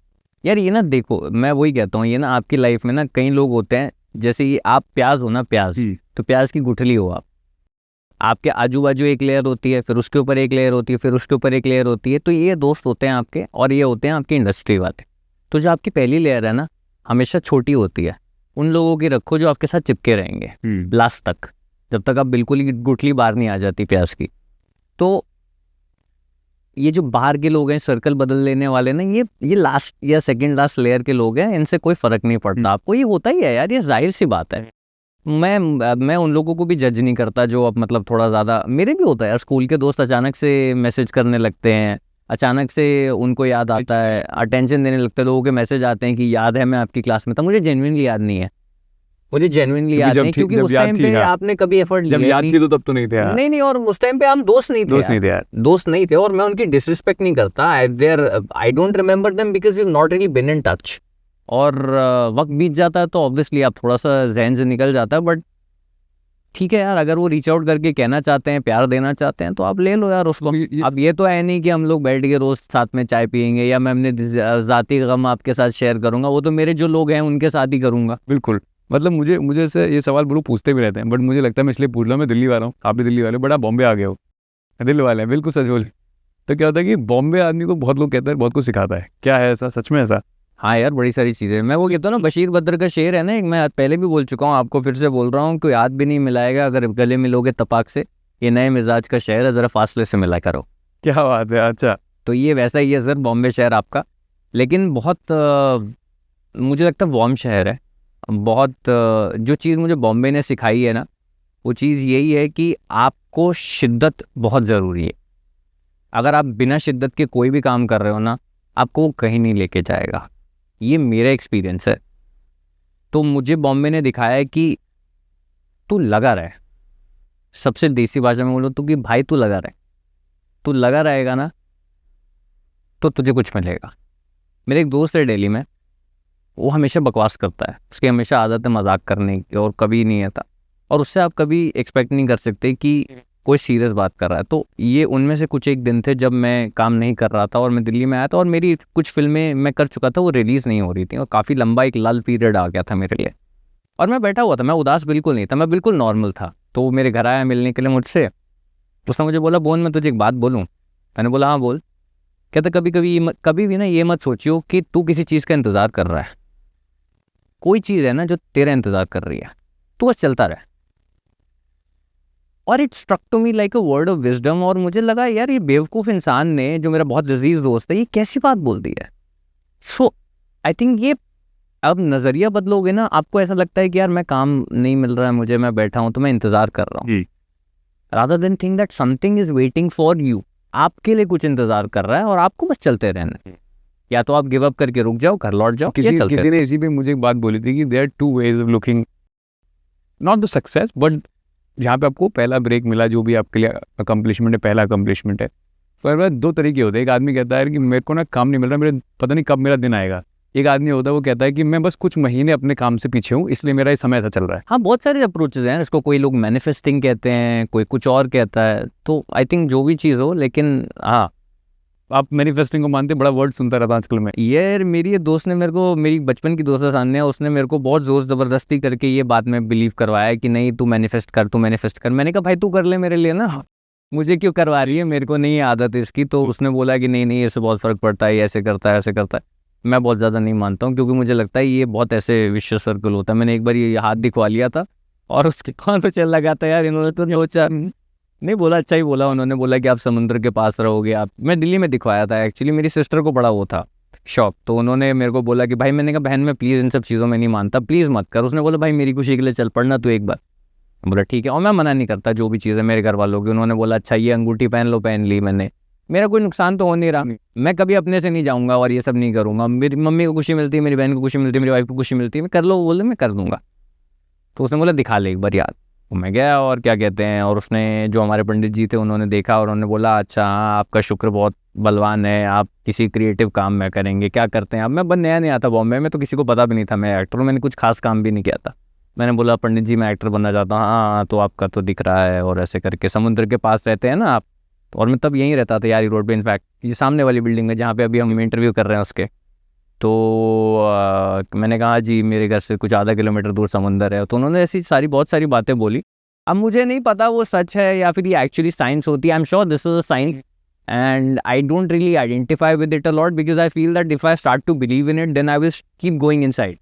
यार ये ना देखो मैं वही कहता हूँ, ये ना आपकी लाइफ में ना कई लोग होते हैं, जैसे ये आप प्याज हो ना, प्याज, तो प्याज की गुठली हो आप. आपके आजू बाजू एक लेयर होती है, फिर उसके ऊपर एक लेयर होती है, फिर उसके ऊपर एक लेयर होती है. तो ये दोस्त होते हैं आपके, और ये होते हैं आपकी इंडस्ट्री वाले. तो जो आपकी पहली लेयर है ना हमेशा छोटी होती है. उन लोगों की रखो जो आपके साथ चिपके रहेंगे लास्ट तक, जब तक आप बिल्कुल ही गुठली बाहर नहीं आ जाती प्याज की. तो ये जो बाहर के लोग हैं सर्कल बदल लेने वाले ना, ये लास्ट या सेकंड लास्ट लेयर के लोग हैं, इनसे कोई फर्क नहीं पड़ता आपको. ये होता ही है यार, ये जाहिर सी बात है. मैं उन लोगों को भी जज नहीं करता जो अब मतलब थोड़ा ज़्यादा, मेरे भी होता है यार, स्कूल के दोस्त अचानक से मैसेज करने लगते हैं, अचानक से उनको याद आता है, अटेंशन देने लगते हैं, लोगों के मैसेज आते हैं कि याद है मैं आपकी क्लास में था. मुझे जेन्युइनली याद नहीं है, मुझे जेन्युइनली याद नहीं, क्योंकि उस टाइम पे आपने कभी एफर्ट लिया जब याद थी तो तब तो नहीं थे यार. नहीं, और उस टाइम पे हम दोस्त नहीं थे यार. दोस्त नहीं थे, और मैं उनकी डिसरिस्पेक्ट नहीं करता. I don't remember them because you not really been in touch. और वक्त बीत जाता है तो ऑब्वियसली आप थोड़ा सा जहन से निकल जाता है. बट ठीक है यार, अगर वो रीच आउट करके कहना चाहते हैं, प्यार देना चाहते हैं, तो आप ले लो यार उसको. अब ये तो है नहीं कि हम लोग बैठ के रोज साथ में चाय पियेंगे, या मैं अपने ज़ाती गम आपके साथ शेयर करूंगा. वो तो मेरे जो लोग हैं उनके साथ ही करूंगा. बिल्कुल. मतलब मुझे से ये सवाल लोग पूछते भी रहते हैं, बट मुझे लगता है मैं इसलिए पूछ रहा हूँ, मैं दिल्ली वाला हूँ, आप भी दिल्ली वाले, बड़ा बॉम्बे आ गए हो, दिल्ली वाले हैं, बिल्कुल सच बोल. तो क्या होता है कि बॉम्बे आदमी को बहुत लोग कहते हैं बहुत कुछ सिखाता है, क्या है ऐसा, सच में ऐसा? हाँ यार, बड़ी सारी चीज़ें। मैं वो कहता हूँ ना, बशीर बद्र का शेर है ना एक, मैं पहले भी बोल चुका हूँ, आपको फिर से बोल रहा हूँ, कोई याद भी नहीं मिलाएगा अगर गले मिलोगे तपाक से, ये नए मिजाज का शहर है, ज़रा फासले से मिला करो। क्या बात है, अच्छा। तो ये वैसा ही है सर, बॉम्बे शहर आपका। लेकिन बहुत मुझे लगता है वार्म शहर है बहुत। जो चीज़ मुझे बॉम्बे ने सिखाई है ना, वो चीज़ यही है कि आपको शिद्दत बहुत ज़रूरी है। अगर आप बिना शिद्दत के कोई भी काम कर रहे हो ना, आपको वो कहीं नहीं लेके जाएगा। ये मेरा एक्सपीरियंस है। तो मुझे बॉम्बे ने दिखाया है कि तू लगा रहे, सबसे देसी भाषा में बोलो तो कि भाई तू लगा रहे, तू लगा रहेगा ना तो तुझे कुछ मिलेगा। मेरे एक दोस्त है दिल्ली में, वो हमेशा बकवास करता है, उसकी हमेशा आदत है मजाक करने की और कभी नहीं आता, और उससे आप कभी एक्सपेक्ट नहीं कर सकते कि कोई सीरियस बात कर रहा है। तो ये उनमें से कुछ एक दिन थे जब मैं काम नहीं कर रहा था और मैं दिल्ली में आया था, और मेरी कुछ फिल्में मैं कर चुका था, वो रिलीज़ नहीं हो रही थी, और काफ़ी लंबा एक लल पीरियड आ गया था मेरे लिए। और मैं बैठा हुआ था, मैं उदास बिल्कुल नहीं था, मैं बिल्कुल नॉर्मल था। तो वो मेरे घर आया मिलने के लिए मुझसे, उसने मुझे बोला बोन मैं तुझे एक बात बोलूँ। मैंने बोला हाँ बोल। कहता कभी भी ना ये मत सोचियो कि तू किसी चीज़ का इंतज़ार कर रहा है, कोई चीज़ है ना जो तेरा इंतज़ार कर रही है, तू बस चलता रहे। और it struck to me like a word of wisdom, और मुझे लगा यार ये बेवकूफ़ इंसान ने, जो मेरा बहुत अजीज दोस्त है, ये कैसी बात बोल दी है। सो आई थिंक ये, अब नज़रिया बदलोगे ना, आपको ऐसा लगता है कि यार मैं काम नहीं मिल रहा है मुझे, मैं बैठा हूँ तो मैं इंतज़ार कर रहा हूँ, rather than think that something is waiting for you, आपके लिए कुछ इंतज़ार कर रहा है और आपको बस चलते रहना। या तो आप गिव अप करके रुक जाओ, घर लौट जाओ, किसी ने इसी पे मुझे एक बात बोली थी कि there are two ways of looking not the success, but यहाँ पे आपको पहला ब्रेक मिला, जो भी आपके लिए अकम्पलिशमेंट है, पहला अकम्पलिशमेंट है। पर वह दो तरीके होते हैं, एक आदमी कहता है कि मेरे को ना काम नहीं मिल रहा, मेरे पता नहीं कब मेरा दिन आएगा। एक आदमी होता है वो कहता है कि मैं बस कुछ महीने अपने काम से पीछे हूँ, इसलिए मेरा ये समय ऐसा चल रहा है। हाँ, बहुत सारे अप्रोचेस हैं इसको, कोई लोग मैनिफेस्टिंग कहते हैं, कोई कुछ और कहता है। तो आई थिंक जो भी चीज़ हो, लेकिन हाँ, आप मैनिफेस्टिंग को मानते? बड़ा वर्ड सुनता रहता आजकल मैं। ये मेरी ये दोस्त ने मेरे को, मेरी बचपन की दोस्त है सान्या, उसने मेरे को बहुत ज़ोर ज़बरदस्ती करके ये बात में बिलीव करवाया कि नहीं तू मैनिफेस्ट कर, तू मैनिफेस्ट कर। मैंने कहा भाई तू कर ले मेरे लिए ना, मुझे क्यों करवा रही है, मेरे को नहीं आदत इसकी। तो उसने बोला कि नहीं इससे बहुत फ़र्क पड़ता है, ऐसे करता है ऐसे करता है। मैं बहुत ज़्यादा नहीं मानता हूँ, क्योंकि मुझे लगता है ये बहुत ऐसे विश्व सर्कल होता है। मैंने एक बार ये हाथ दिखवा लिया था और उसके कान पे चल लगा था यार, इन्होंने तो नहीं बोला, अच्छा ही बोला। उन्होंने बोला कि आप समुद्र के पास रहोगे आप। मैं दिल्ली में दिखवाया था एक्चुअली, मेरी सिस्टर को बड़ा वो था शौक, तो उन्होंने मेरे को बोला कि भाई, मैंने कहा बहन मैं प्लीज़ इन सब चीज़ों में नहीं मानता, प्लीज़ मत कर। उसने बोला भाई मेरी खुशी के लिए चल पड़ना तू एक बार। बोला ठीक है, और मैं मना नहीं करता जो भी चीज़ है मेरे घर वालों की। उन्होंने बोला अच्छा ये अंगूठी पहन लो, पहन ली मैंने, मेरा कोई नुकसान तो हो नहीं रहा, मैं कभी अपने से नहीं जाऊँगा और ये सब नहीं करूँगा। मेरी मम्मी को खुशी मिलती है, मेरी बहन को खुशी मिलती है, मेरी वाइफ को खुशी मिलती है, मैं कर लो बोले मैं कर दूँगा। तो उसने बोला दिखा ले एक बार याद। तो मैं गया और क्या कहते हैं, और उसने जो हमारे पंडित जी थे उन्होंने देखा और उन्होंने बोला अच्छा हाँ आपका शुक्र बहुत बलवान है, आप किसी क्रिएटिव काम में करेंगे, क्या करते हैं आप? मैं बस नया नहीं आता बॉम्बे में, तो किसी को पता भी नहीं था मैं एक्टर हूँ, मैंने कुछ खास काम भी नहीं किया था। मैंने बोला पंडित जी मैं एक्टर बनना चाहता हूँ। हाँ तो आपका तो दिख रहा है, और ऐसे करके समुद्र के पास रहते हैं ना आप? और मैं तब यहीं रहता था यार रोड पे, इनफैक्ट ये सामने वाली बिल्डिंग है जहाँ पे अभी हम इंटरव्यू कर रहे हैं उसके। तो मैंने कहा जी मेरे घर से कुछ आधा किलोमीटर दूर समुंदर है। तो उन्होंने ऐसी सारी बहुत सारी बातें बोली। अब मुझे नहीं पता वो सच है या फिर ये एक्चुअली साइंस होती है। I am sure this is a science and I don't really identify with it a lot, because I feel that if I start to believe in it then I will keep going inside,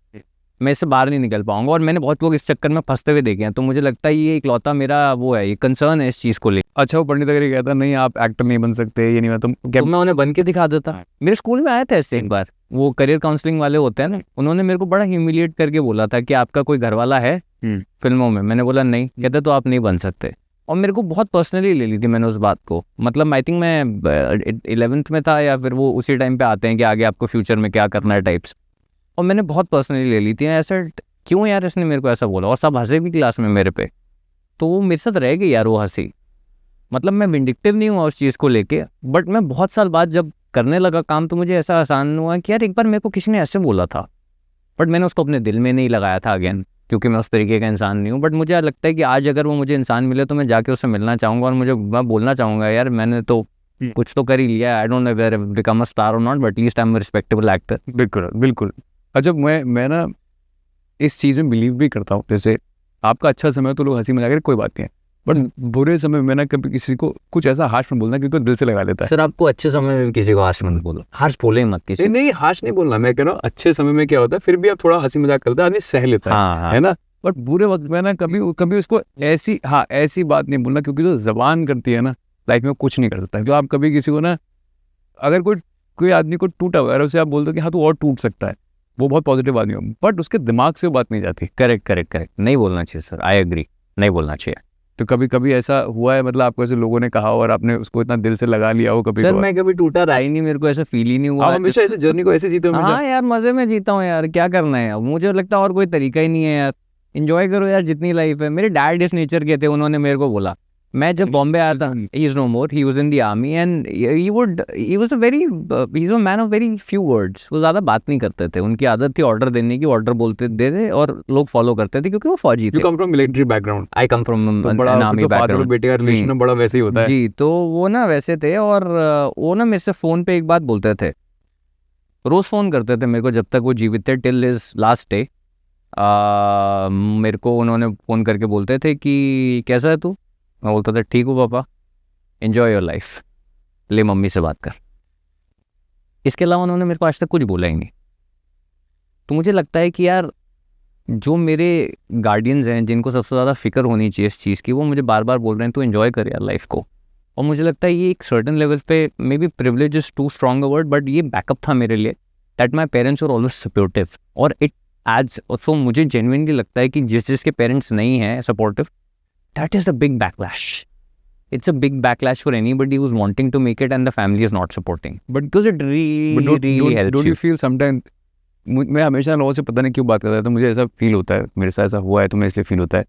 मैं इससे बाहर नहीं निकल पाऊंगा। और मैंने बहुत लोग इस चक्कर में फंसते हुए देखे हैं, तो मुझे लगता है ये इकलौता मेरा वो है, ये कंसर्न है इस चीज़ को लेकर। अच्छा, वो पंडित अगर ये कहता नहीं आप एक्टर नहीं बन सकते, ये नहीं मैं, तुम क्या? तो मैं उन्हें बन के दिखा देता। मेरे स्कूल में आया था ऐसे एक बार, वो करियर काउंसलिंग वाले होते हैं ना, उन्होंने मेरे को बड़ा ह्यूमिलिएट करके बोला था कि आपका कोई घरवाला है फिल्मों में? मैंने बोला नहीं। कहते तो आप नहीं बन सकते। और मेरे को बहुत पर्सनली ले ली थी मैंने उस बात को। मतलब आई थिंक मैं 11th में था, या फिर वो उसी टाइम पे आते हैं कि आगे आपको फ्यूचर में क्या करना है टाइप्स, और मैंने बहुत पर्सनली ले ली थी। ऐसा क्यों यार इसने मेरे को ऐसा बोला, और सब हंसे भी क्लास में मेरे पे। तो वो मेरे साथ रह गई यार वो हंसी। मतलब मैं विंडिक्टिव नहीं हुआ उस चीज़ को लेके, बट मैं बहुत साल बाद जब करने लगा काम तो मुझे ऐसा आसान हुआ कि यार एक बार मेरे को किसी ने ऐसे बोला था, बट मैंने उसको अपने दिल में नहीं लगाया था अगेन, क्योंकि मैं उस तरीके का इंसान नहीं हूँ। बट मुझे लगता है कि आज अगर वो मुझे इंसान मिले तो मैं जाके उससे मिलना चाहूँगा, और मैं बोलना चाहूँगा यार मैंने तो कुछ तो कर ही लिया। I don't know where become a star और not, but at least I am a respectable actor. बिल्कुल बिल्कुल। अच्छा, मैं ना इस चीज़ में बिलीव भी करता हूँ। जैसे आपका अच्छा समय तो लोग हंसी मजाक, कोई बात नहीं है, बट बुरे समय में ना कभी किसी को कुछ ऐसा हार्श में बोलना क्योंकि वो दिल से लगा लेता है। सर आपको अच्छे समय में किसी को हार्श मत बोलो, हार्श बोले ही मत किसी नहीं हार्श नहीं बोलना, मैं कह रहा हूँ अच्छे समय में क्या होता है फिर भी आप थोड़ा हंसी मजाक करते हैं, आदमी सह लेता है, हाँ, हाँ। है ना। बट बुरे वक्त में ना कभी उसको ऐसी बात नहीं बोलना, क्योंकि जो जबान करती है ना लाइफ में कुछ नहीं कर सकता। तो आप कभी किसी को ना, अगर कोई आदमी को टूटा हुआ है उसे आप बोल दो कि हाँ तू और टूट सकता है, वो बहुत पॉजिटिव आदमी हो, बट उसके दिमाग से वो बात नहीं जाती। करेक्ट, नहीं बोलना चाहिए सर, आई एग्री, नहीं बोलना चाहिए। तो कभी ऐसा हुआ है, मतलब आपको ऐसे लोगों ने कहा और आपने उसको इतना दिल से लगा लिया हो कभी? सर मैं कभी टूटा रहा ही नहीं, मेरे को ऐसा फील ही नहीं हुआ। आप हमेशा ऐसे जर्नी को ऐसे जीते हो? हाँ यार, मजे में जीता हूँ यार, क्या करना है यार, मुझे लगता है और कोई तरीका ही नहीं है यार। एंजॉय करो यार जितनी लाइफ है। मेरे डैड इस नेचर के थे, उन्होंने मेरे को बोला, मैं जब बॉम्बे आया था, he is no more, he was in the army and he was a man of very few words. वो ज़्यादा बात नहीं करते थे, उनकी आदत थी ऑर्डर देने की, ऑर्डर बोलते दे दे और लोग फॉलो करते थे क्योंकि वो फौजी थे। You come from military background? I come from बड़ा आर्मी फादर और बैकग्राउंड। बेटे का रिलेशन बड़ा वैसे ही होता है जी, तो वो ना वैसे थे और वो ना मेरे से फ़ोन पे एक बात बोलते थे, रोज़ फ़ोन करते थे मेरे को जब तक वो जीवित थे, टिल हिज लास्ट डे। मेरे को उन्होंने फ़ोन करके बोलते थे कि कैसा है तू? मैं बोलता था ठीक हूँ पापा, एन्जॉय योर लाइफ, ले मम्मी से बात कर। इसके अलावा उन्होंने मेरे को आज तक कुछ बोला ही नहीं। तो मुझे लगता है कि यार जो मेरे गार्डियंस हैं, जिनको सबसे ज़्यादा फिक्र होनी चाहिए इस चीज़ की, वो मुझे बार बार बोल रहे हैं तू एन्जॉय कर यार लाइफ को। और मुझे लगता है ये एक सर्टन लेवल पे, may be privilege is too strong a word, but ये बैकअप था मेरे लिए, that my parents were always supportive. और and it adds, so genuinely लगता है कि जिसके पेरेंट्स नहीं हैं supportive, that is the big backlash. It's a big backlash for anybody who's wanting to make it and the family is not supporting. But because it really helps don't you feel sometimes, मैं हमेशा लोगों से पता नहीं क्यों बात करता है, तो मुझे ऐसा फील होता है, मेरे साथ ऐसा हुआ है तो मैं इसलिए फील होता है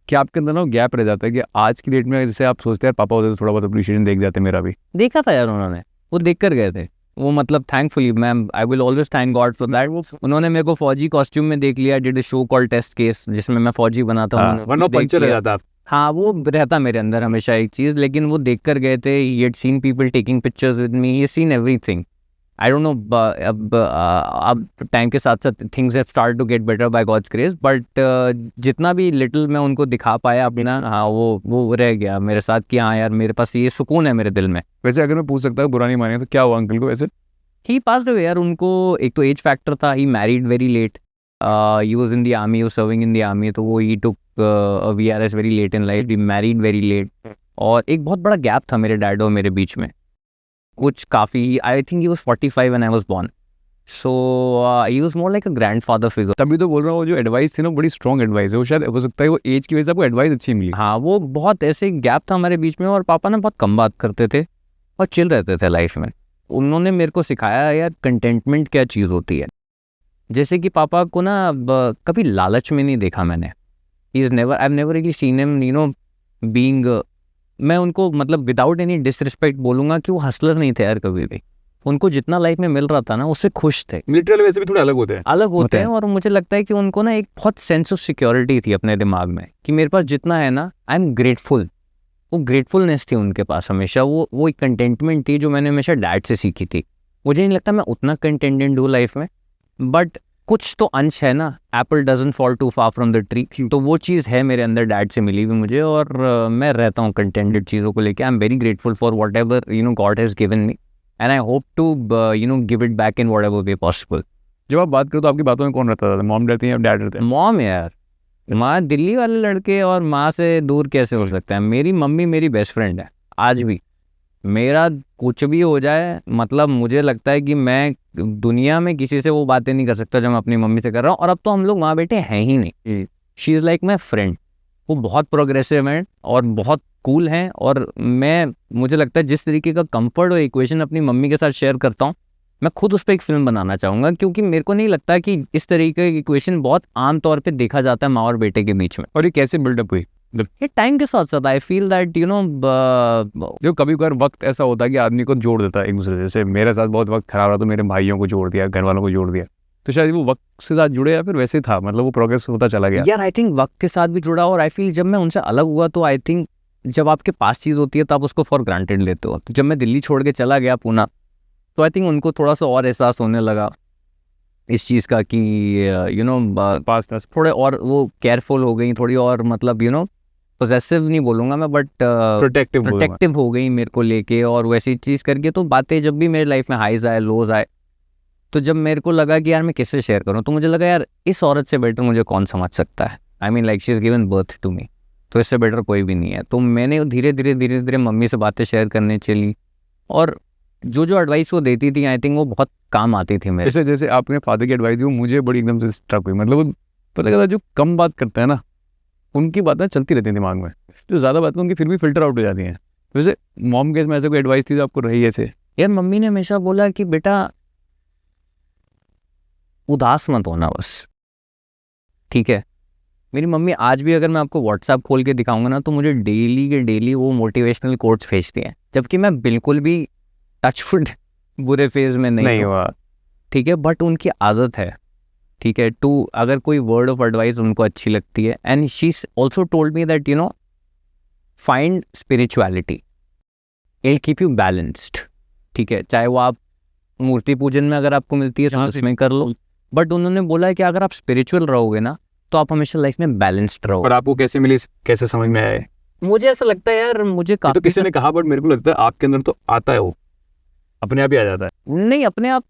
कि आपके अंदर ना गैप रह जाता है कि आज की डेट में जैसे आप सोचते हैं पापा होते तो थोड़ा बहुत अप्रिशिएशन देख जाते, मेरा भी देखा था यार उन्होंने, वो देख कर गए थे वो, मतलब thankfully ma'am, I will always thank God for that. वो उन्होंने मेरे को फौजी कॉस्ट्यूम में देख लिया, did a show called test case जिसमें मैं फौजी बना था, वरना पंचर रह जाता। हाँ, वो रहता मेरे अंदर हमेशा एक चीज़, लेकिन वो देख कर गए थे, he had seen people taking pictures with me, he seen everything. I don't know, अब टाइम के साथ साथ things have start to get better by God's grace, but जितना भी लिटिल मैं उनको दिखा पाया अपना, हाँ वो रह गया मेरे साथ कि हाँ यार मेरे पास ये सुकून है मेरे दिल में। वैसे अगर मैं पूछ सकता हूँ, बुरा नहीं मानेंगे, तो क्या हुआ अंकल को वैसे? ही पास्ड अवे यार, उनको एक तो एज फैक्टर था, he married very late, he was in the army, was serving in the army, तो वो he took VRS very late in life, he married very late. और एक बहुत बड़ा गैप था मेरे डैड और मेरे बीच में, कुछ काफ़ी, I think he was 45 when I was born, so he was more like a grandfather figure. तभी तो बोल रहा हूँ, वो जो एडवाइस थी ना बड़ी स्ट्रॉन्ग एडवाइस है, वो शायद हो सकता है वो एज की वजह से आपको एडवाइस अच्छी मिली। हाँ, वो बहुत ऐसे गैप था हमारे बीच में, और पापा ना बहुत कम बात करते थे और चिल रहते थे लाइफ में। उन्होंने मेरे को सिखाया यार कंटेंटमेंट क्या चीज़ होती है। जैसे कि पापा को ना कभी लालच में नहीं देखा मैंने, he is never, I have never really seen him you know being, मैं उनको मतलब विदाउट एनी डिसरिस्पेक्ट बोलूँगा कि वो हसलर नहीं थे यार कभी भी। उनको जितना लाइफ में मिल रहा था ना उससे खुश थे। मिलिट्री वैसे भी थोड़े अलग होते हैं और मुझे लगता है कि उनको ना एक बहुत सेंस ऑफ सिक्योरिटी थी अपने दिमाग में कि मेरे पास जितना है ना, आई एम ग्रेटफुल। वो ग्रेटफुलनेस थी उनके पास हमेशा, वो एक कंटेंटमेंट थी जो मैंने हमेशा डैड से सीखी थी। मुझे नहीं लगता मैं उतना कंटेंटेड हूँ लाइफ में, बट कुछ तो अंश है ना, apple doesn't fall too far from the tree, तो वो चीज़ है मेरे अंदर डैड से मिली हुई मुझे, और मैं रहता हूँ कंटेंटेड चीज़ों को लेके। I am very grateful for whatever you know God has given me, and I hope to you know give it back in whatever way possible. जब आप बात करो तो आपकी बातों में कौन रहता था, मॉम रहती है या डैड रहते हैं? मॉम यार, माँ दिल्ली वाले लड़के और माँ से दूर कैसे हो सकता है। मेरी मम्मी मेरी बेस्ट फ्रेंड है आज भी। मेरा कुछ भी हो जाए, मतलब मुझे लगता है कि मैं दुनिया में किसी से वो बातें नहीं कर सकता जो मैं अपनी मम्मी से कर रहा हूँ। और अब तो हम लोग माँ बेटे हैं ही नहीं। She is like my friend. वो बहुत प्रोग्रेसिव हैं और बहुत कूल हैं, और मुझे लगता है जिस तरीके का कंफर्ट और इक्वेशन अपनी मम्मी के साथ शेयर करता हूँ, मैं खुद उस पर एक फिल्म बनाना चाहूँगा, क्योंकि मेरे को नहीं लगता कि इस तरीके की इक्वेशन बहुत आम तौर पे देखा जाता है माँ और बेटे के बीच में। और ये कैसे बिल्डअप हुई? ये टाइम के साथ साथ आई फील दैट यू नो, जो कभी कभार वक्त ऐसा होता है कि आदमी को जोड़ देता है एक दूसरे से। जैसे मेरे साथ बहुत वक्त खराब रहा तो मेरे भाइयों को जोड़ दिया, घर वालों को जोड़ दिया, तो शायद वो वक्त से साथ जुड़े या फिर वैसे था, मतलब वो प्रोग्रेस होता चला गया। यार आई थिंक वक्त के साथ भी जुड़ा, और आई फील जब मैं उनसे अलग हुआ तो आई थिंक जब आपके पास चीज़ होती है तो आप उसको फॉर ग्रांटेड लेते हो। तो जब मैं दिल्ली छोड़ के चला गया पूना, तो आई थिंक उनको थोड़ा सा और एहसास होने लगा इस चीज़ का कि यू नो पास थोड़े और वो केयरफुल हो गई थोड़ी, और मतलब यू नो पोजेसिव नहीं बोलूँगा मैं, बट प्रोटेक्टिव हो गई मेरे को लेके, और वैसी चीज़ करके। तो बातें जब भी मेरी लाइफ में हाइज आए लोज आए, तो जब मेरे को लगा कि यार मैं किससे शेयर करूँ, तो मुझे लगा यार इस औरत से बेटर मुझे कौन समझ सकता है। I mean like she is given birth to me, तो इससे बेटर कोई भी नहीं है। तो मैंने धीरे धीरे मम्मी से बातें शेयर करने चली, और जो एडवाइस वो देती थी आई थिंक वो बहुत काम आती थी मेरे। जैसे आपने फादर की एडवाइस दी, वो मुझे बड़ी एकदम से स्ट्रक हुई। मतलब वो पता लगा जो कम बात करते हैं ना, उनकी बातें चलती रहती हैं दिमाग में, जो ज़्यादा बातें उनकी फिर भी फिल्टर आउट हो जाती हैं। वैसे मॉम केस में ऐसे कोई एडवाइस थी जो आपको रही ऐसे? यार मम्मी ने हमेशा बोला कि बेटा उदास मत होना बस, ठीक है। मेरी मम्मी आज भी अगर मैं आपको व्हाट्सएप खोल के दिखाऊंगा ना, तो मुझे डेली के डेली वो मोटिवेशनल कोट्स भेजती हैं, जबकि मैं बिल्कुल भी टचवुड बुरे फेज में नहीं हुआ, ठीक है। बट उनकी आदत है, ठीक है, टू अगर कोई वर्ड ऑफ एडवाइस उनको अच्छी लगती है, and she also told me that you know find spirituality, it keep you balanced, ठीक है। चाहे वो आप मूर्ति पूजन में अगर आपको मिलती है तो उसमें कर लो, बट उन्होंने बोला है कि अगर आप स्पिरिचुअल रहोगे ना, तो आप हमेशा लाइफ में बैलेंस्ड रहो। और आपको कैसे मिली, कैसे समझ में आया? मुझे ऐसा लगता है यार, मुझे तो किसी ने कहा, बट मेरे को लगता है आपके अंदर तो आता है, वो अपने आप ही आ जाता है। नहीं, अपने आप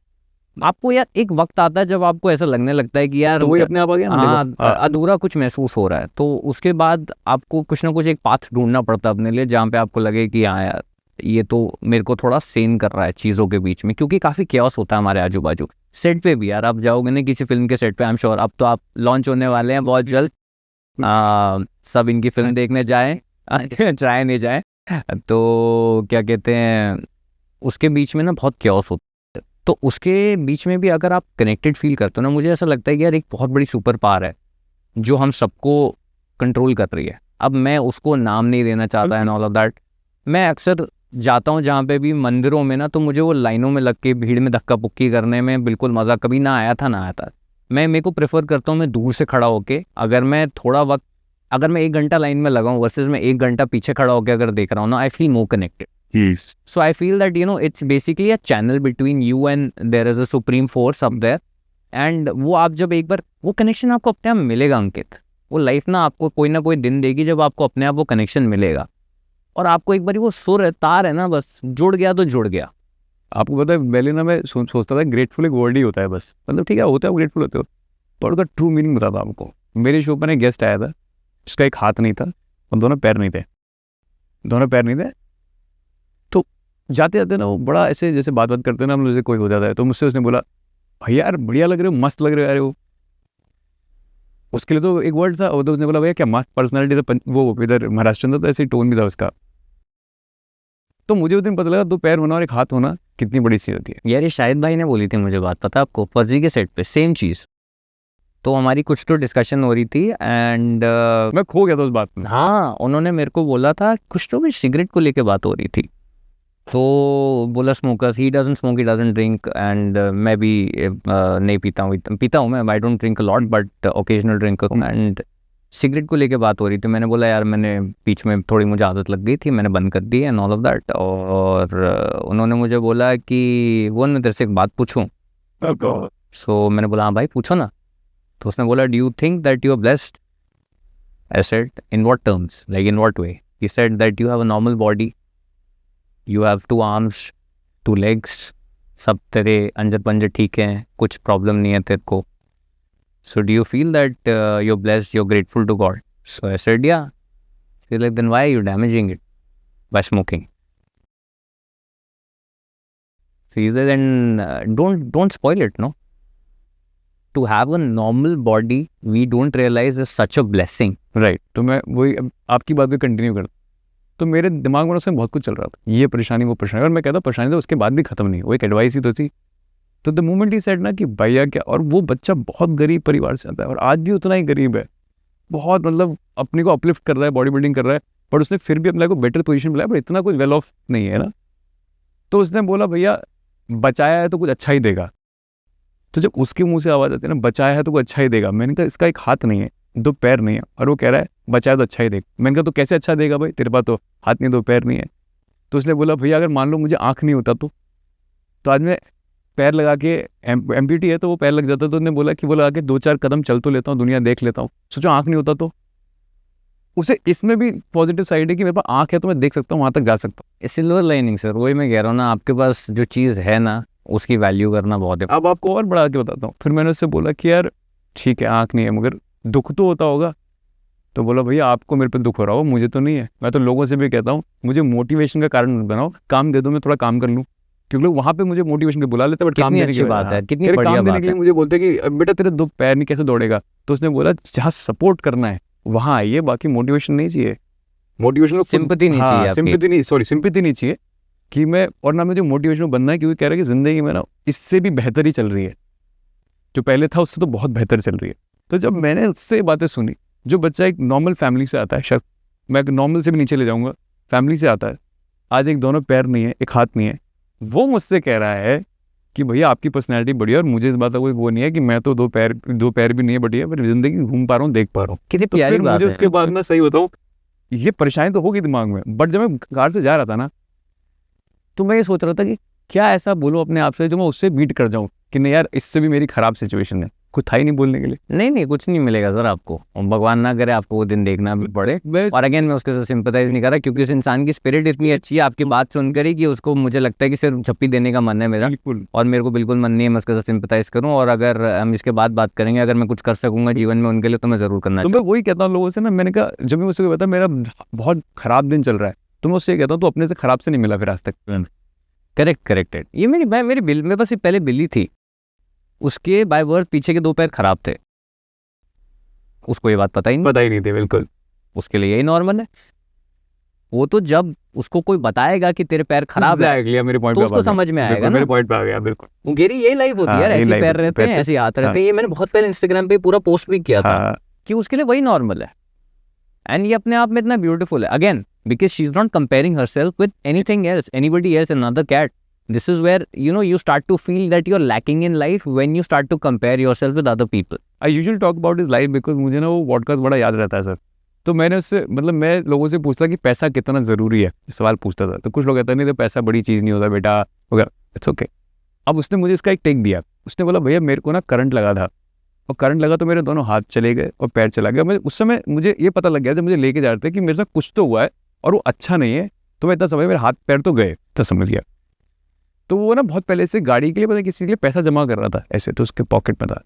आपको यार एक वक्त आता है जब आपको ऐसा लगने लगता है कि यार तो वही अपने आप आ गया ना। हाँ, अधूरा कुछ महसूस हो रहा है, तो उसके बाद आपको कुछ ना कुछ एक पाथ ढूंढना पड़ता है अपने लिए, जहाँ पे आपको लगे कि हाँ यार ये तो मेरे को थोड़ा सेन कर रहा है चीज़ों के बीच में, क्योंकि काफ़ी केओस होता है हमारे आजू बाजू। सेट पे भी यार आप जाओगे ना किसी फिल्म के सेट पे, आई एम श्योर अब तो आप लॉन्च होने वाले हैं बहुत जल्द, सब इनकी फिल्म देखने जाएं चाहे नहीं जाए, तो क्या कहते हैं, उसके बीच में ना बहुत केओस होता है। तो उसके बीच में भी अगर आप कनेक्टेड फील करते हो ना, मुझे ऐसा लगता है कि यार एक बहुत बड़ी सुपर पावर है जो हम सबको कंट्रोल कर रही है। अब मैं उसको नाम नहीं देना चाहता एंड ऑल ऑफ दैट। मैं अक्सर जाता हूँ जहाँ पे भी मंदिरों में ना, तो मुझे वो लाइनों में लग के भीड़ में धक्का पुक्की करने में बिल्कुल मज़ा कभी ना आया था। मेरे को प्रेफर करता हूँ मैं दूर से खड़ा होके, अगर मैं थोड़ा वक्त, अगर मैं 1 घंटा लाइन में लगा हूँ वर्सेस मैं 1 घंटा पीछे खड़ा होकर अगर देख रहा हूँ ना, I feel more connected. So I feel that you know it's basically a channel between you and there is a supreme force up there, and वो आप जब एक बार वो कनेक्शन आपको अपने आप मिलेगा अंकित, वो लाइफ ना आपको कोई ना कोई दिन देगी जब आपको अपने आप वो कनेक्शन मिलेगा, और आपको एक बार वो सुर है, तार है ना, बस जुड़ गया तो जुड़ गया। आपको पता है पहले ना मैं सोचता था ग्रेटफुल एक वर्ड ही होता है बस, मतलब ठीक है होता है ग्रेटफुल होते हो, पर उसका ट्रू मीनिंग बताता आपको। मेरे शो पर एक गेस्ट आया था, उसका एक हाथ नहीं था और दोनों पैर नहीं थे, तो जाते जाते ना वो बड़ा ऐसे जैसे बात करते हैं ना हम लोग, जैसे कोई हो जाता है, तो मुझसे उसने बोला भैया यार बढ़िया लग रहे हो, मस्त लग रहे हो यार। वो उसके लिए तो एक वर्ड था, वो तो उसने बोला भैया क्या मस्त पर्सनैलिटी था, वो इधर महाराष्ट्र में, तो ऐसे टोन भी था उसका। तो मुझे उस दिन पता लगा 2 पैर होना और 1 हाथ होना कितनी बड़ी चीज़ होती है। यार ये शाहिद भाई ने बोली थी मुझे बात, पता है आपको, फर्जी के सेट पे सेम चीज़। तो हमारी कुछ तो डिस्कशन हो रही थी एंड मैं खो गया था उस बात में। हाँ, उन्होंने मेरे को बोला था कुछ तो भी सिगरेट को लेके बात हो रही थी, तो बोला smokers, he doesn't smoke, he doesn't drink, and मैं भी नहीं पीता हूँ मैं, I don't drink a lot but occasional drink, and cigarette को लेके बात हो रही थी। मैंने बोला यार मैंने बीच में थोड़ी मुझे आदत लग गई थी, मैंने बंद कर दी एंड ऑल ऑफ दैट। और उन्होंने मुझे बोला कि वो मैं तेरे से एक बात पूछूं। सो मैंने बोला हाँ भाई पूछो ना। तो उसने बोला do you think that you are blessed? I said in what terms, like in what way? He said that you have a normal body, you have 2 arms 2 legs, सब तेरे अंजर पंजर ठीक हैं, कुछ प्रॉब्लम नहीं है तेरे को। So do you feel that you're blessed, you're grateful to God? So I said, yeah. She's like, then why are you damaging it by smoking? So he said, then don't spoil it, no? To have a normal body, we don't realize is such a blessing. Right. तो मैं वही आपकी बात को continue करता, तो मेरे दिमाग में उसमें बहुत कुछ चल रहा था, ये परेशानी वो परेशानी, और मैं कहता परेशानी तो उसके बाद भी खत्म नहीं, वो एक एडवाइस ही तो थी। तो द मोमेंट ही सेड ना कि भैया क्या, और वो बच्चा बहुत गरीब परिवार से आता है और आज भी उतना ही गरीब है, बहुत मतलब अपने को अपलिफ्ट कर रहा है, बॉडी बिल्डिंग कर रहा है, पर उसने फिर भी अपने को बेटर पोजीशन मिला है, पर इतना कुछ वेल ऑफ नहीं है ना। तो उसने बोला भैया बचाया है तो कुछ अच्छा ही देगा। तो जब उसके मुंह से आवाज़ आती है ना बचाया है तो कुछ अच्छा ही देगा, मैंने कहा इसका 1 हाथ नहीं है, 2 पैर नहीं है, और वो कह रहा है बचाया तो अच्छा ही देगा। मैंने कहा तो कैसे अच्छा देगा भाई, तेरे पास तो हाथ नहीं 2 पैर नहीं है। तो उसने बोला भैया अगर मान लो मुझे आँख नहीं होता तो आज मैं पैर लगा के एम्प्यूटी है तो वो पैर लग जाता। तो उन्होंने बोला कि वो लगा के 2-4 कदम चल तो लेता हूँ, दुनिया देख लेता हूँ। सोचो आँख नहीं होता तो उसे इसमें भी पॉजिटिव साइड है कि मेरे पास आँख है तो मैं देख सकता हूँ, वहाँ तक जा सकता हूँ। सिल्वर लाइनिंग सर, वही मैं कह रहा हूँ ना, आपके पास जो चीज़ है ना उसकी वैल्यू करना बहुत है। अब आपको और बढ़ा के बताता हूँ। फिर मैंने उससे बोला कि यार ठीक है आँख नहीं है मगर दुख तो होता होगा। तो बोला भैया आपको मेरे पे दुख हो रहा हो, मुझे तो नहीं है। मैं तो लोगों से भी कहता हूँ मुझे मोटिवेशन का कारण मत बनाओ, काम दे दो मैं थोड़ा काम कर लूँ। क्योंकि लोग वहाँ पे मुझे मोटिवेशन के बुला लेते हैं, बट काम कितनी देने अच्छी के बात है, कितनी तेरे बढ़िया काम देने बात के है। लिए मुझे बोलते हैं कि बेटा तेरे 2 पैर नहीं कैसे दौड़ेगा। तो उसने बोला जहाँ सपोर्ट करना है वहाँ आइए, बाकी मोटिवेशन नहीं चाहिए। मोटिवेशन सिंपैथी नहीं चाहिए आपकी। सिंपैथी नहीं, सॉरी सिंपैथी नहीं चाहिए कि मैं, और ना मुझे मोटिवेशन बनना है, क्योंकि कह रहा है कि जिंदगी में ना इससे भी बेहतर ही चल रही है, जो पहले था उससे तो बहुत बेहतर चल रही है। तो जब मैंने उससे बातें सुनी, जो बच्चा एक नॉर्मल फैमिली से आता है, शायद मैं नॉर्मल से भी नीचे ले जाऊंगा, फैमिली से आता है, आज एक दोनों पैर नहीं है, एक हाथ नहीं है, वो मुझसे कह रहा है कि भैया आपकी पर्सनैलिटी बढ़िया, और मुझे इस बात का कोई वो नहीं है कि मैं तो 2 पैर भी नहीं है बढ़िया, पर जिंदगी घूम पा रहा हूँ, देख पा रहा हूँ। कितनी तो प्यारी फिर बात मुझे है। उसके बाद ना सही बताऊँ, ये परेशानी तो होगी दिमाग में, बट जब मैं कार से जा रहा था ना, तो मैं ये सोच रहा था कि क्या ऐसा बोलूं अपने आप से जो मैं उससे बीट कर जाऊं कि नहीं यार इससे भी मेरी खराब सिचुएशन है। कुछ था ही नहीं बोलने के लिए। नहीं नहीं, कुछ नहीं मिलेगा सर आपको, और भगवान ना करे आपको वो दिन देखना भी पड़े। मैं और अगेन मैं उसके साथ सिंपैथाइज नहीं कर रहा, क्योंकि उस इंसान की स्पिरिट इतनी अच्छी है आपकी बात सुनकर ही कि उसको मुझे लगता है कि सिर्फ झप्पी देने का मन है मेरा, बिल्कुल और मेरे को बिल्कुल मन नहीं है मैं उसके साथ सिंपैथाइज करूं। और अगर हम इसके बाद बात करेंगे, अगर मैं कुछ कर सकूंगा जीवन में उनके लिए तो मैं ज़रूर करना तो मैं वही कहता हूँ लोगों से ना, मैंने कहा जब मैं उससे कहता मेरा बहुत खराब दिन चल रहा है, तो मैं उससे ये कहता हूँ तो अपने से खराब से नहीं मिला फिर आज तक। करेक्टेड। ये मेरे पास पहले बिल्ली थी, उसके बाय बर्थ पीछे के 2 पैर खराब थे, उसको ये बात पता ही नहीं थे बिल्कुल। उसके लिए यही नॉर्मल है। वो तो जब उसको कोई बताएगा कि तेरे पैर खराब है मेरे पॉइंट तो उसको समझ में आएगा ना। मेरे पॉइंट पे आ गया बिल्कुल। उनकी यही लाइफ होती है यार, हाँ, ऐसे यही पैर life रहते हैं, होती है। ऐसे हाथ रहते हैं। ये मैंने बहुत पहले इंस्टाग्राम पे पूरा पोस्ट भी किया था कि उसके लिए वही नॉर्मल है, एंड ये अपने आप में इतना ब्यूटीफुल है। Again because she is not comparing herself with anything else, anybody else, another cat. This is where you start to feel that you're lacking in life when you start to compare yourself with other people. I usually talk about his life because मुझे ना वो podcast बड़ा याद रहता है sir. तो मैंने उससे मतलब मैं लोगों से पूछता कि पैसा कितना ज़रूरी है, सवाल पूछता था। तो कुछ लोग कहते नहीं तो पैसा बड़ी चीज़ नहीं होता बेटा वगैरह, इट्स ओके। अब उसने मुझे इसका एक टेक दिया। उसने बोला भैया मेरे को ना करंट लगा था, और करंट लगा तो मेरे दोनों हाथ चले गए और पैर चला गया। मैं उस समय मुझे ये पता लग गया जब मुझे लेके जा रहे थे कि मेरे साथ कुछ तो हुआ है और वो अच्छा नहीं है। तो मैं इतना समझ मेरे हाथ पैर तो गए, तो समझ गया। तो वो ना बहुत पहले से गाड़ी के लिए पता किसी के लिए पैसा जमा कर रहा था ऐसे, तो उसके पॉकेट में था।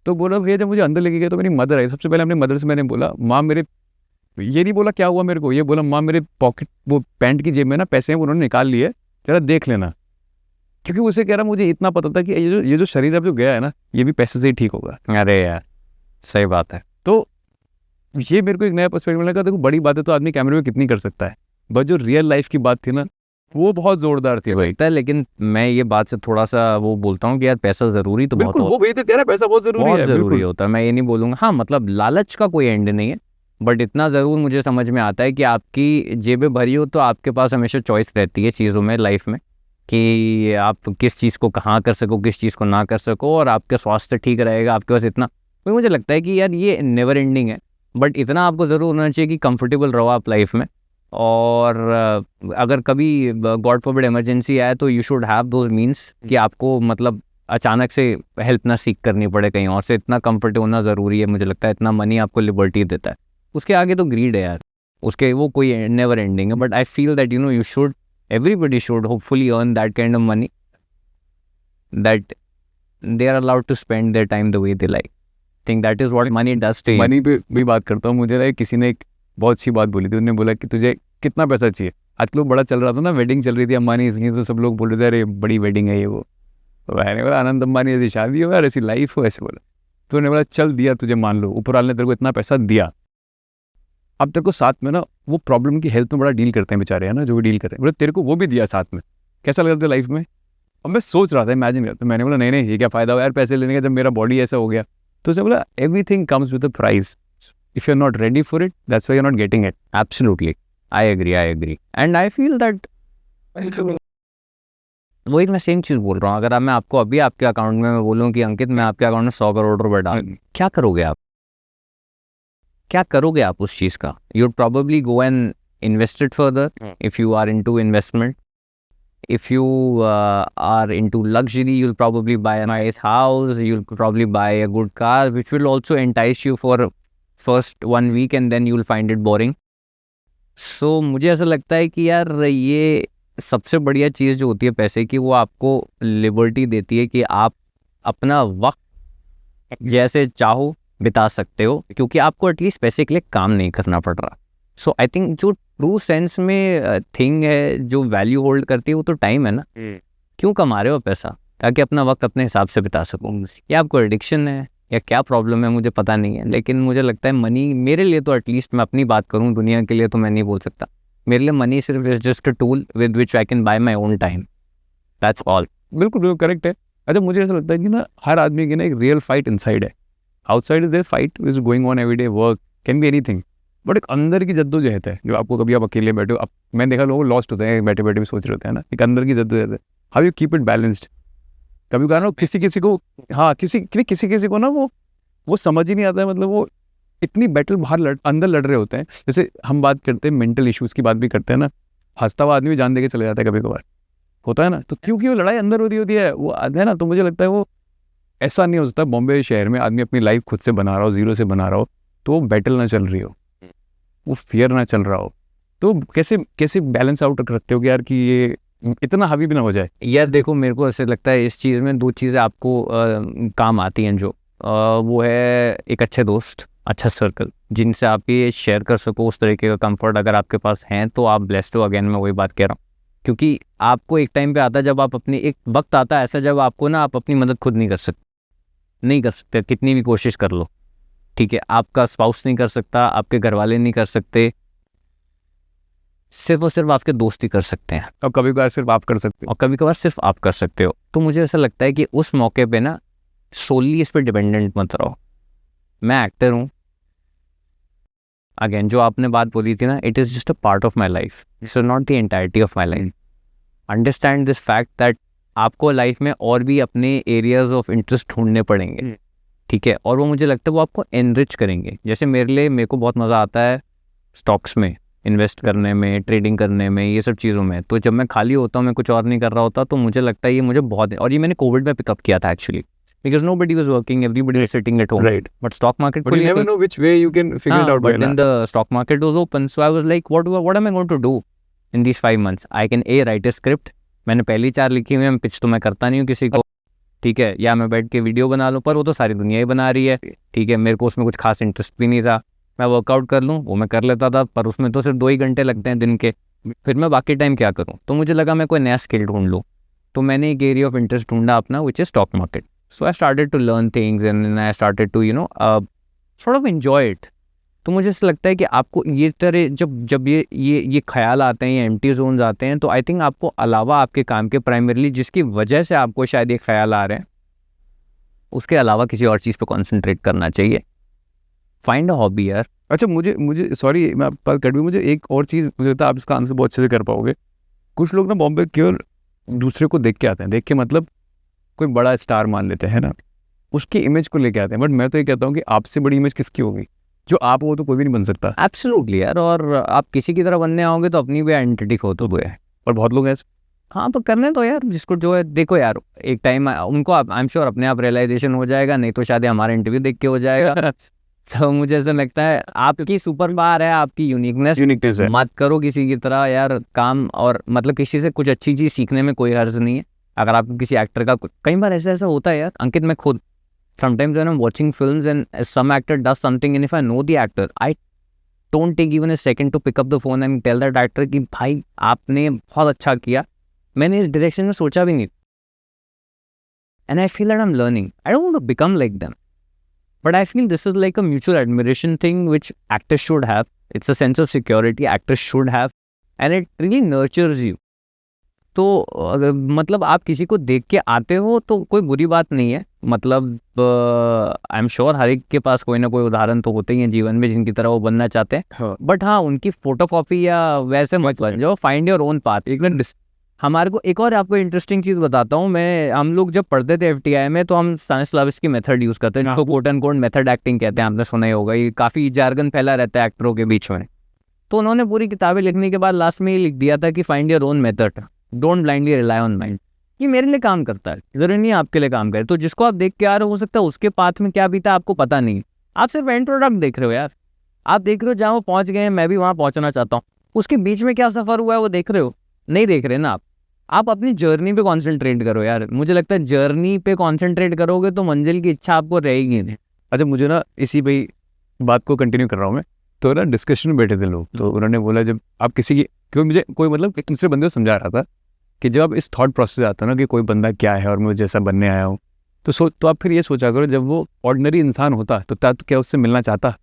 तो बोला भैया जब मुझे अंदर लेके गया तो मेरी मदर आई। सबसे पहले अपने मदर से मैंने बोला माँ मेरे, ये नहीं बोला क्या हुआ मेरे को, ये बोला माँ मेरे पॉकेट वो पैंट की जेब में ना पैसे हैं उन्होंने निकाल लिए, जरा देख लेना। क्योंकि उसे कह रहा मुझे इतना पता था कि ये जो शरीर अब जो गया है ना ये भी पैसे से ही ठीक होगा। अरे यार सही बात है। तो ये मेरे को एक नया पर्सपेक्टिव लगा। देखो बड़ी बातें तो आदमी कैमरे में कितनी कर सकता है, बट जो रियल लाइफ की बात थी ना वो बहुत जोरदार थी भाई। लेकिन मैं ये बात से थोड़ा सा वो बोलता हूँ कि यार पैसा जरूरी तो बहुत वो वही तो कह रहा है, पैसा बहुत जरूरी होता है। मैं ये नहीं बोलूँगा, हाँ मतलब लालच का कोई एंड नहीं है, बट इतना ज़रूर मुझे समझ में आता है कि आपकी जेबें भरी हो तो आपके पास हमेशा चॉइस रहती है चीज़ों में लाइफ में, कि आप किस चीज़ को कहाँ कर सको, किस चीज़ को ना कर सको, और आपका स्वास्थ्य ठीक रहेगा आपके पास इतना। तो मुझे लगता है कि यार ये नेवर एंडिंग है, बट इतना आपको ज़रूर होना चाहिए कि कंफर्टेबल रहो आप लाइफ में। और अगर कभी गॉड फॉरबिड इमरजेंसी आए तो you should have those means कि आपको मतलब अचानक से हेल्प ना सीख करनी पड़े कहीं और से। इतना कंफर्ट होना ज़रूरी है मुझे लगता है, इतना मनी आपको लिबर्टी देता है। उसके आगे तो ग्रीड है यार, उसके वो कोई नेवर एंडिंग है। But I feel that you should, everybody should hopefully earn that kind of money that they are allowed to spend their time the way they like. I think that is what money does to you. Money पे भी बात करता हूँ। मुझे ना किसी ने एक बहुत अच्छी बात बोली थी। उन्होंने बोला कि तुझे कितना पैसा चाहिए। आजकल वो बड़ा चल रहा था ना, वेडिंग चल रही थी अंबानी इसकी, तो सब लोग बोल रहे थे अरे बड़ी वेडिंग है ये वो। तो मैंने बोला आनंद अंबानी ऐसी शादी हो यार, ऐसी लाइफ हो, ऐसे बोला। तो उन्होंने बोला चल दिया तुझे, मान लो ऊपर वाले ने तेरे को इतना पैसा दिया, अब तेरे को साथ में ना वो प्रॉब्लम की हेल्थ में बड़ा डील करते हैं बेचारे, है ना, जो भी डील कर रहे हैं, बोले तेरे को वो भी दिया साथ में, कैसा लग रहा था लाइफ में। अब मैं सोच रहा था, इमेजिन करता, तो मैंने बोला नहीं ये क्या फ़ायदा हुआ यार पैसे लेने का जब मेरा बॉडी ऐसा हो गया। तो उसने बोला everything comes with a price, if you are not ready for it that's why you are not getting it. Absolutely I agree and I feel that वही मैं सेम चीज़ बोल रहा हूँ। अगर मैं आपको अभी आपके अकाउंट में मैं बोलूँ कि अंकित मैं आपके अकाउंट में 100 करोड़ रुपए डाल, क्या करोगे आप? क्या करोगे आप उस चीज़ का? You would probably go and invest it further if you are into investment. If you are into luxury, you'll probably buy a nice house, you'll probably buy a good car, which will also entice you first 1 weekend then you will find it boring. So मुझे ऐसा लगता है कि यार ये सबसे बढ़िया चीज़ जो होती है पैसे की, वो आपको लिबर्टी देती है कि आप अपना वक्त जैसे चाहो बिता सकते हो, क्योंकि आपको एटलीस्ट पैसे के लिए काम नहीं करना पड़ रहा. सो आई थिंक जो ट्रू सेंस में थिंग है जो वैल्यू होल्ड करती है वो तो टाइम है ना. क्यों कमा रहे हो पैसा? ताकि अपना वक्त अपने हिसाब से बिता सको. या आपको एडिक्शन है या क्या प्रॉब्लम है मुझे पता नहीं है, लेकिन मुझे लगता है मनी मेरे लिए तो, एटलीस्ट मैं अपनी बात करूं, दुनिया के लिए तो मैं नहीं बोल सकता. मेरे लिए मनी सिर्फ is just a tool with which I can buy my own time. That's all. बिल्कुल बिल्कुल करेक्ट है. अच्छा, मुझे ऐसा लगता है कि ना हर आदमी की ना एक रियल फाइट इनसाइड है. Outside is there fight is going on everyday, work can be anything, but एक अंदर की जद्दोजहद है जो आपको, कभी आप अकेले बैठे हो, अब मैं देखा लोग लॉस्ट होते हैं बैठे बैठे भी सोच रहे होते हैं ना, एक अंदर की जद्दोजहद है. How you keep it balanced. कभी कहा ना किसी किसी को, हाँ किसी किसी को ना वो समझ ही नहीं आता है. मतलब वो इतनी बैटल बाहर अंदर लड़ रहे होते हैं. जैसे हम बात करते हैं मेंटल इश्यूज़ की बात भी करते हैं ना, हंसता हुआ आदमी भी जान दे के चले जाता है कभी कभार, होता है ना. तो क्योंकि वो लड़ाई अंदर होती है वो है ना. तो मुझे लगता है वो ऐसा नहीं हो सकता बॉम्बे शहर में आदमी अपनी लाइफ खुद से बना रहा हो, जीरो से बना रहा हो, तो वो बैटल ना चल रही हो, वो फियर ना चल रहा हो. तो कैसे बैलेंस आउट रखते हो कि यार कि ये इतना हावी भी ना हो जाए. यार देखो, मेरे को ऐसे लगता है इस चीज़ में 2 चीज़ें आपको काम आती हैं. जो वो है एक अच्छे दोस्त, अच्छा सर्कल, जिनसे आप ये शेयर कर सको उस तरीके का कंफर्ट. अगर आपके पास हैं तो आप ब्लेस्ड हो. अगेन मैं वही बात कह रहा हूँ, क्योंकि आपको एक टाइम पे आता है जब आप अपनी, एक वक्त आता है ऐसा जब आपको ना आप अपनी मदद खुद नहीं कर सकते कितनी भी कोशिश कर लो. ठीक है, आपका स्पाउस नहीं कर सकता, आपके घर वाले नहीं कर सकते, सिर्फ और सिर्फ आपके दोस्त ही कर सकते हैं. और कभी कभार सिर्फ आप कर सकते हो, और कभी कभार सिर्फ आप कर सकते हो. तो मुझे ऐसा लगता है कि उस मौके पे ना सोली इस पर डिपेंडेंट मत रहो. मैं एक्टर हूँ, अगेन जो आपने बात बोली थी ना, it is just a part of my life, it's not the entirety of my life. Understand this fact that आपको लाइफ में और भी अपने एरियाज ऑफ इंटरेस्ट ढूंढने पड़ेंगे. ठीक है, और वो मुझे लगता है वो आपको एनरिच करेंगे. जैसे मेरे को बहुत मज़ा आता है स्टॉक्स में इन्वेस्ट करने में, ट्रेडिंग करने में, ये सब चीज़ों में. तो जब मैं खाली होता हूँ, मैं कुछ और नहीं कर रहा होता, तो मुझे लगता है ये मुझे बहुत, और ये मैंने कोविड में पिकअप किया था actually, because nobody was working, everybody was sitting at home. Right. But stock market, but you never know which way you can figure it out. But then the stock market was open, so I was like, what am I going to do in these 5 months? I can write a script. मैंने पहली 4 लिखी हुई है, pitch तो मैं करता नहीं हूँ किसी को. ठीक है, या मैं बैठ के वीडियो बना लूँ, पर वो तो सारी दुनिया ही बना रही है. ठीक है, मेरे को उसमें कुछ खास इंटरेस्ट भी नहीं था. मैं वर्कआउट कर लूँ वो मैं कर लेता था, पर उसमें तो सिर्फ 2 ही घंटे लगते हैं दिन के. फिर मैं बाकी टाइम क्या करूँ? तो मुझे लगा मैं कोई नया स्किल ढूंढ लूँ. तो मैंने एक एरिया ऑफ इंटरेस्ट ढूंढा अपना, which is stock market. So I started to learn things and I started to sort of enjoy it. तो मुझे ऐसा लगता है कि आपको ये तरह जब ये ख्याल आते हैं, ये एम्प्टी जोन्स आते हैं, तो आई थिंक आपको अलावा आपके काम के प्राइमरीली जिसकी वजह से आपको शायद ये ख्याल आ रहे हैं, उसके अलावा किसी और चीज़ पे कॉन्सेंट्रेट करना चाहिए. फाइंड अ हॉबी यार. अच्छा, मुझे सॉरी मैं आपकी बात कर दूँ, मुझे एक और चीज़, मुझे लगता है आप इसका आंसर बहुत अच्छे से कर पाओगे. कुछ लोग ना बॉम्बे केवल दूसरे को देख के आते हैं, देख के मतलब कोई बड़ा स्टार मान लेते हैं ना, उसकी इमेज को लेके आते हैं. बट मैं तो ये कहता हूँ कि आपसे बड़ी इमेज किसकी होगी? जो आप हो तो कोई भी नहीं बन सकता. एब्सोल्युटली यार. और आप किसी की तरह बनने आओगे तो अपनी भी आइडेंटिटी खो तो है. और बहुत लोग ऐसे. हाँ, तो करने तो यार जिसको जो है. देखो यार, एक टाइम उनको आई एम श्योर अपने आप रियलाइजेशन हो जाएगा, नहीं तो शायद हमारा इंटरव्यू देख के हो जाएगा. तो मुझे ऐसा लगता है आपकी सुपर पावर है, आपकी यूनिकनेस है. मत करो किसी की तरह यार काम. और मतलब किसी से कुछ अच्छी चीज़ सीखने में कोई हर्ज नहीं है. अगर आपको किसी एक्टर का, कई बार ऐसा होता है यार अंकित, मैं खुद sometimes when I'm watching films and some actor does something and if I know the actor, I don't take even a second to pick up the phone and tell that actor कि भाई आपने बहुत अच्छा किया, मैंने इस direction में सोचा भी नहीं. And I feel that I'm learning. I don't want to become like them, but I feel this is like a mutual admiration thing which actors should have. It's a sense of security actors should have and it really nurtures you. तो मतलब आप किसी को देख के आते हो तो कोई बुरी बात नहीं है. मतलब आई एम श्योर हर एक के पास कोई ना कोई उदाहरण तो होते ही हैं जीवन में जिनकी तरह वो बनना चाहते हैं. बट हाँ, उनकी फोटोकॉपी या वैसे मत बन जाओ. Find your own path. हमारे को एक और आपको इंटरेस्टिंग चीज़ बताता हूँ. हम लोग जब पढ़ते थे FTI में तो हम स्टानिस्लावस्की मेथड यूज़ करते हैं, जिसको quote and quote method acting कहते हैं. आपने सुना ही होगा, ये काफ़ी जार्गन फैला रहता है एक्टरों के बीच में. तो उन्होंने पूरी किताबें लिखने के बाद लास्ट में ये लिख दिया था कि find your own method, don't blindly rely on mind. ये मेरे लिए काम करता है, जरूरी नहीं आपके लिए काम करे. तो जिसको आप देख के आ रहे हो सकता है उसके पाथ में क्या बीता आपको पता नहीं, आप सिर्फ एंड प्रोडक्ट देख रहे हो यार, आप देख रहे हो जहाँ वो पहुँच गए हैं मैं भी वहाँ पहुँचना चाहता हूँ, उसके बीच में क्या सफ़र हुआ है वो देख रहे हो? नहीं देख रहे ना आप अपनी जर्नी पे कॉन्सेंट्रेट करो यार। मुझे लगता है जर्नी पे कॉन्सेंट्रेट करोगे तो मंजिल की इच्छा आपको रहेगी नहीं। अच्छा, मुझे ना इसी भाई बात को कंटिन्यू कर रहा हूँ मैं। तो ना डिस्कशन में बैठे थे लोग, तो उन्होंने बोला जब आप किसी की, क्योंकि मुझे कोई मतलब एक दूसरे बंदे को समझा रहा था कि जब आप इस थॉट प्रोसेस आता है ना कि कोई बंदा क्या है और मैं जैसा बनने आया हूँ, तो आप फिर ये सोचा करो जब वो ऑर्डिनरी इंसान होता तो क्या उससे मिलना चाहता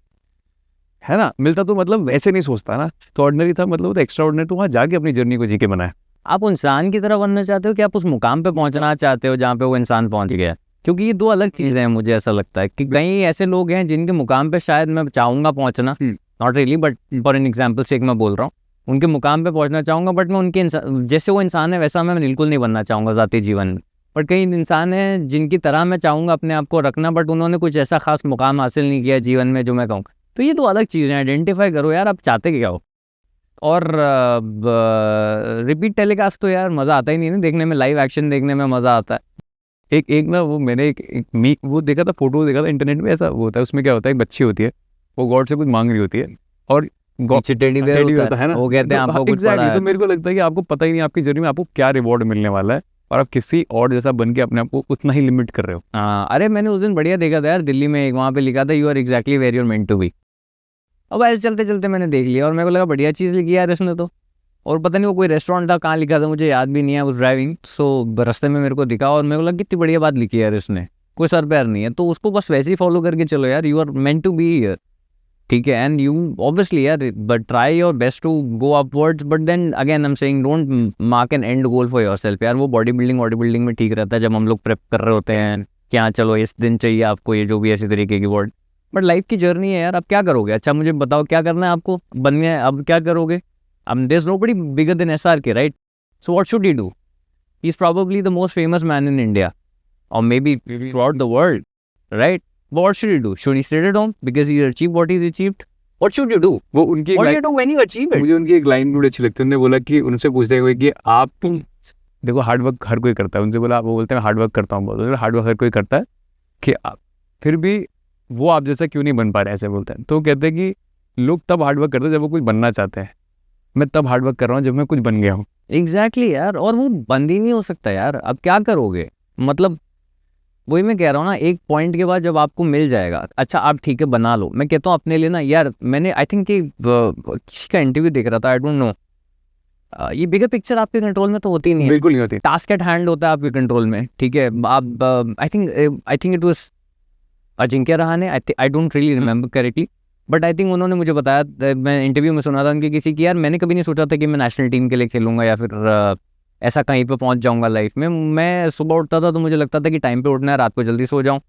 है ना? मिलता तो मतलब वैसे नहीं सोचता ना, तो ऑर्डिनरी था मतलब तो एक्स्ट्रा ऑर्डिनरी, तो वहाँ जाके अपनी जर्नी को जी के बनाया। आप इंसान की तरह बनना चाहते हो कि आप उस मुकाम पे पहुंचना चाहते हो जहाँ पे वो इंसान पहुंच गया? क्योंकि ये दो अलग चीज़ें हैं। मुझे ऐसा लगता है कि कई ऐसे लोग हैं जिनके मुकाम पे शायद मैं चाहूँगा पहुंचना, not really but for an example से एक मैं बोल रहा हूँ, उनके मुकाम पे पहुंचना चाहूँगा, बट मैं उनके जैसे वो इंसान है वैसा मैं बिल्कुल नहीं बनना चाहूँगा ज़ाती जीवन में। बट कई इंसान हैं जिनकी तरह मैं चाहूँगा अपने आप को रखना, बट उन्होंने कुछ ऐसा खास मुकाम हासिल नहीं किया जीवन में जो मैं कहूँ। तो ये दो अलग चीज़ें हैं, आइडेंटिफाई करो यार आप चाहते क्या हो। और रिपीट टेलीकास्ट तो यार मज़ा आता ही नहीं ना देखने में, लाइव एक्शन देखने में मज़ा आता है। एक ना वो मैंने एक वो देखा था, फोटो देखा था इंटरनेट में, ऐसा वो होता है, उसमें क्या होता है, एक बच्ची होती है, वो गॉड से कुछ मांग रही होती है और पीछे टेडी बेयर होता है ना, वो कहते हैं आपको कुछ पड़ा एग्जैक्टली। है। तो मेरे को लगता है कि आपको पता ही नहीं आपकी जर्नी में आपको क्या रिवॉर्ड मिलने वाला है, और आप किसी और जैसा बन के अपने आप को उतना ही लिमिट कर रहे हो। हाँ, अरे मैंने उस दिन बढ़िया देखा था यार दिल्ली में, एक वहाँ पे लिखा था you are exactly where you are meant to be. अब ऐसे चलते चलते मैंने देख लिया और मेरे को लगा बढ़िया चीज़ लिखी यार इसने तो। और पता नहीं वो कोई रेस्टोरेंट था, कहाँ लिखा था मुझे याद भी नहीं है, उस ड्राइविंग सो रास्ते में मेरे को दिखा और मेरे को लगा कितनी बढ़िया बात लिखी है यार इसने, कोई सर पैर नहीं है, तो उसको बस वैसे ही फॉलो करके चलो यार, you are meant to be here, ठीक है। एंड यू ऑब्वियसली यार but try your best to go upwards, but then again I am saying don't mark an end goal for yourself यार। वो बॉडी बिल्डिंग में ठीक रहता है जब हम लोग प्रेप कर रहे होते हैं कि हाँ चलो इस दिन चाहिए आपको ये जो भी ऐसी तरीके की वर्ड, बट लाइफ की जर्नी है यार, अब क्या करोगे? अच्छा मुझे बताओ क्या करना है आपको, बनना है, अब क्या करोगे? There's nobody bigger than SRK, right? So what should he do? He's probably the most famous man in India, or maybe throughout the world, right? But what should he do? Should he sit at home because he achieved what he's achieved? What should you do? वो उनकी What do you do when you achieve it? मुझे उनकी एक line बड़ी अच्छी लगती है। उन्होंने बोला कि उनसे पूछते हुए कि आप देखो हार्ड वर्क हर कोई करता है, उनसे बोला, वो बोलते हैं हार्ड वर्क करता हूँ, बोलते हार्ड वर्क हर कोई करता है, कि आप फिर भी वो आप जैसा क्यों नहीं बन पा रहे, ऐसे बोलते हैं। तो कहते हैं कि लोग तब हार्ड वर्क करते हैं जब वो कुछ बनना चाहते हैं, मैं तब हार्ड वर्क कर रहा हूँ जब मैं कुछ बन गया हूँ। एग्जैक्टली यार, और वो बंद ही नहीं हो सकता यार, अब क्या करोगे? मतलब वही मैं कह रहा हूँ ना, एक पॉइंट के बाद जब आपको मिल जाएगा, अच्छा आप ठीक है बना लो। मैं कहता हूँ अपने लिए ना यार, मैंने आई थिंक कि किसी का इंटरव्यू देख रहा था, आई डोंट नो, ये बिगर पिक्चर आपके कंट्रोल में तो होती नहीं है, बिल्कुल नहीं होती, टास्क एट हैंड होता है आपके कंट्रोल में, ठीक है। आप I think it was Ajinkya Rahane, I don't really remember correctly, but I think उन्होंने मुझे बताया, मैं इंटरव्यू में सुना था उनके किसी की, यार मैंने कभी नहीं सोचा था कि मैं नेशनल टीम के लिए खेलूंगा या फिर ऐसा कहीं पे पहुंच जाऊंगा लाइफ में। मैं सुबह उठता था तो मुझे लगता था कि टाइम पे उठना है, रात को जल्दी सो जाऊं,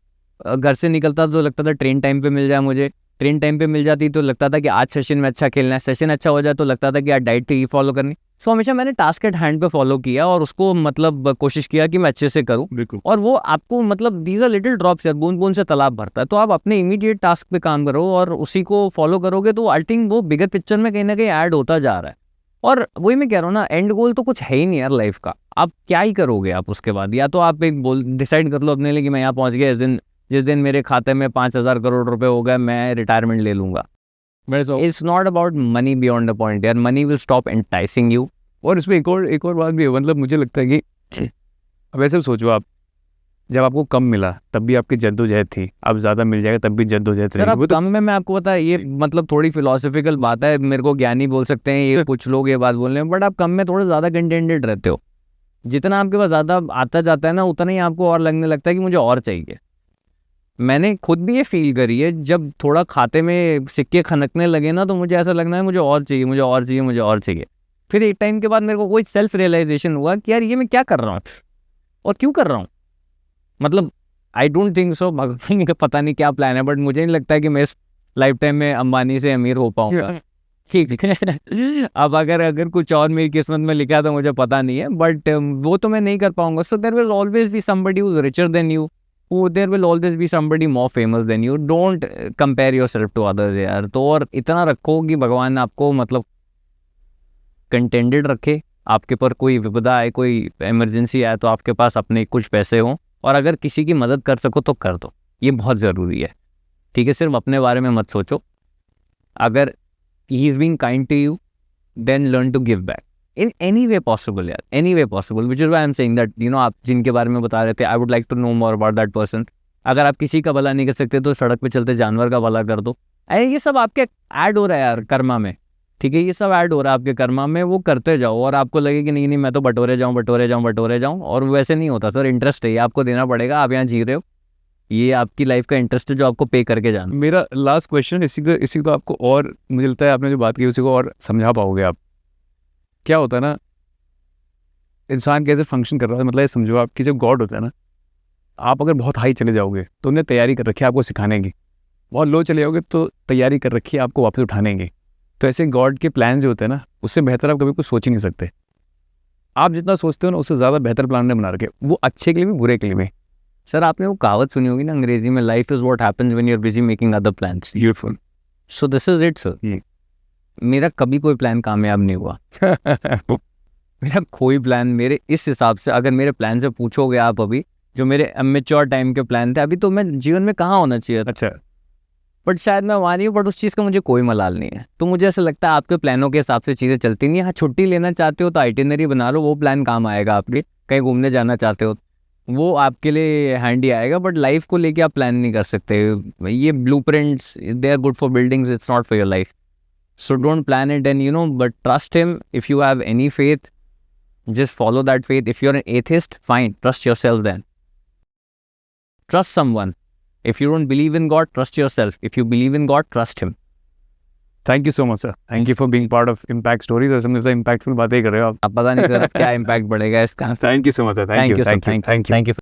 घर से निकलता तो लगता था ट्रेन टाइम पे मिल जाए मुझे, ट्रेन टाइम पे मिल जाती तो लगता था कि आज सेशन में अच्छा खेलना है, सेशन अच्छा हो जाए तो लगता था कि आज डाइट ठीक फॉलो करनी। सो हमेशा मैंने टास्क एट हैंड पे फॉलो किया और उसको मतलब कोशिश किया कि मैं अच्छे से करूं, बिल्कुल। और वो आपको मतलब दीज आर लिटिल ड्रॉप्स यार, बूंद बूंद से तालाब भरता है। तो आप अपने इमीडिएट टास्क पे काम करो और उसी को फॉलो करोगे तो आई थिंक वो बिगर पिक्चर में कहीं ना कहीं ऐड होता जा रहा है। और वही मैं कह रहा हूँ ना, एंड गोल तो कुछ है ही नहीं यार लाइफ का, आप क्या ही करोगे आप उसके बाद? या तो आप एक डिसाइड कर लो अपने लिए कि मैं यहाँ पहुँच गया, जिस दिन मेरे खाते में 5,000 करोड़ रुपए हो गए मैं रिटायरमेंट ले लूंगा। It's not about money beyond the point यार, money will stop enticing you. और इसमें एक और बात भी है, मतलब मुझे लगता है कि अब ऐसे सोचो आप, जब आपको कम मिला तब भी आपकी जद्दोजहद थी, अब ज़्यादा मिल जाएगा तब भी जद्दोजहद सर अब कम में मैं आपको पता है, ये मतलब थोड़ी फिलोसफिकल बात है, मेरे को ज्ञानी बोल सकते हैं ये कुछ लोग ये बात बोल रहे हैं, बट आप कम में थोड़ा ज़्यादा कंटेंटेड रहते हो। जितना आपके पास ज़्यादा आता जाता है ना, उतना ही आपको और लगने लगता है कि मुझे और चाहिए। मैंने खुद भी ये फील करी है, जब थोड़ा खाते में सिक्के खनकने लगे ना तो मुझे ऐसा लगना है मुझे और चाहिए, मुझे और चाहिए, मुझे और चाहिए। फिर एक टाइम के बाद मेरे को कोई सेल्फ रियलाइजेशन हुआ कि यार ये मैं क्या कर रहा हूँ और क्यों कर रहा हूँ। मतलब आई डोंट थिंक सो, भगवान का पता नहीं क्या प्लान है, बट मुझे नहीं लगता है कि मैं इस लाइफ टाइम में अंबानी से अमीर हो पाऊंगा। ठीक है अब अगर कुछ और मेरी किस्मत में लिखा तो मुझे पता नहीं है, बट वो तो मैं नहीं कर पाऊंगा। So there will always be somebody who is richer than you, there will always be somebody more famous than you. Don't compare yourself to others यार। तो और इतना रखो कि भगवान आपको मतलब कंटेंटेड रखे, आपके पर कोई विपदा आए, कोई इमरजेंसी आए तो आपके पास अपने कुछ पैसे हों, और अगर किसी की मदद कर सको तो कर दो, ये बहुत ज़रूरी है। ठीक है, सिर्फ अपने बारे में मत सोचो. अगर he is being kind to you, then learn to give back in any way possible यार, any way possible. Which is why I am saying that you know, आप जिनके बारे में बता रहे थे, I would like to know more about that person. अगर आप किसी का भला नहीं कर सकते तो सड़क पे चलते जानवर का भला कर दो. अरे ये सब आपके ऐड हो रहा है यार कर्मा में, ठीक है, ये सब ऐड हो रहा है आपके कर्मा में. वो करते जाओ और आपको लगे कि नहीं नहीं मैं तो बटोरे जाऊँ, और वैसे नहीं होता सर. इंटरेस्ट है, ये आपको देना पड़ेगा. आप यहाँ जी रहे हो, ये आपकी लाइफ का इंटरेस्ट है जो आपको पे करके जाना. मेरा लास्ट क्वेश्चन इसी को आपको, और मुझे लगता है आपने जो बात की उसी को और समझा पाओगे आप. क्या होता है ना, इंसान कैसे फंक्शन कर रहा है, मतलब ये समझो आपकी जो गॉड होता है ना, आप अगर बहुत हाई चले जाओगे तो उन्हें तैयारी कर रखी है आपको सिखाने की. बहुत लो चले जाओगे तो तैयारी कर रखी है आपको वापस उठाने की. तो ऐसे गॉड के प्लान जो होते हैं ना, उससे बेहतर आप कभी कुछ सोच ही नहीं सकते. आप जितना सोचते हो ना, उससे ज़्यादा बेहतर प्लान ने बना रखे, वो अच्छे के लिए भी बुरे के लिए भी. सर आपने वो कहावत सुनी होगी ना अंग्रेजी में, life is what happens when you are busy making other plans. Beautiful. So this is it sir. मेरा कभी कोई प्लान कामयाब नहीं हुआ. मेरा कोई प्लान, मेरे इस हिसाब से अगर मेरे प्लान से पूछोगे आप, अभी जो मेरे अमेच्योर टाइम के प्लान थे, अभी तो मैं जीवन में कहाँ होना चाहिए. अच्छा. बट शायद मैं वहाँ नहीं हूँ, बट उस चीज़ का मुझे कोई मलाल नहीं है. तो मुझे ऐसा लगता है आपके प्लानों के हिसाब से चीज़ें चलती नहीं है. हाँ, छुट्टी लेना चाहते हो तो आइटिनरी बना लो, वो प्लान काम आएगा आपके. कहीं घूमने जाना चाहते हो वो आपके लिए हैंडी आएगा. बट लाइफ को लेके आप प्लान नहीं कर सकते. ये blueprints, they are good for buildings, it's not for your life. So don't plan it, and you know, but trust him. If you have any faith, just follow that faith. If you're an atheist, fine, trust yourself then. Trust someone. If you don't believe in God, trust yourself. If you believe in God, trust him. Thank you so much sir. Thank you for being part of impact stories. और समझता impactful बातें कर रहे हो आप. अब पता नहीं सर क्या इम्पैक्ट बढ़ेगा इसका. Thank you so much sir. Thank you. Thank you.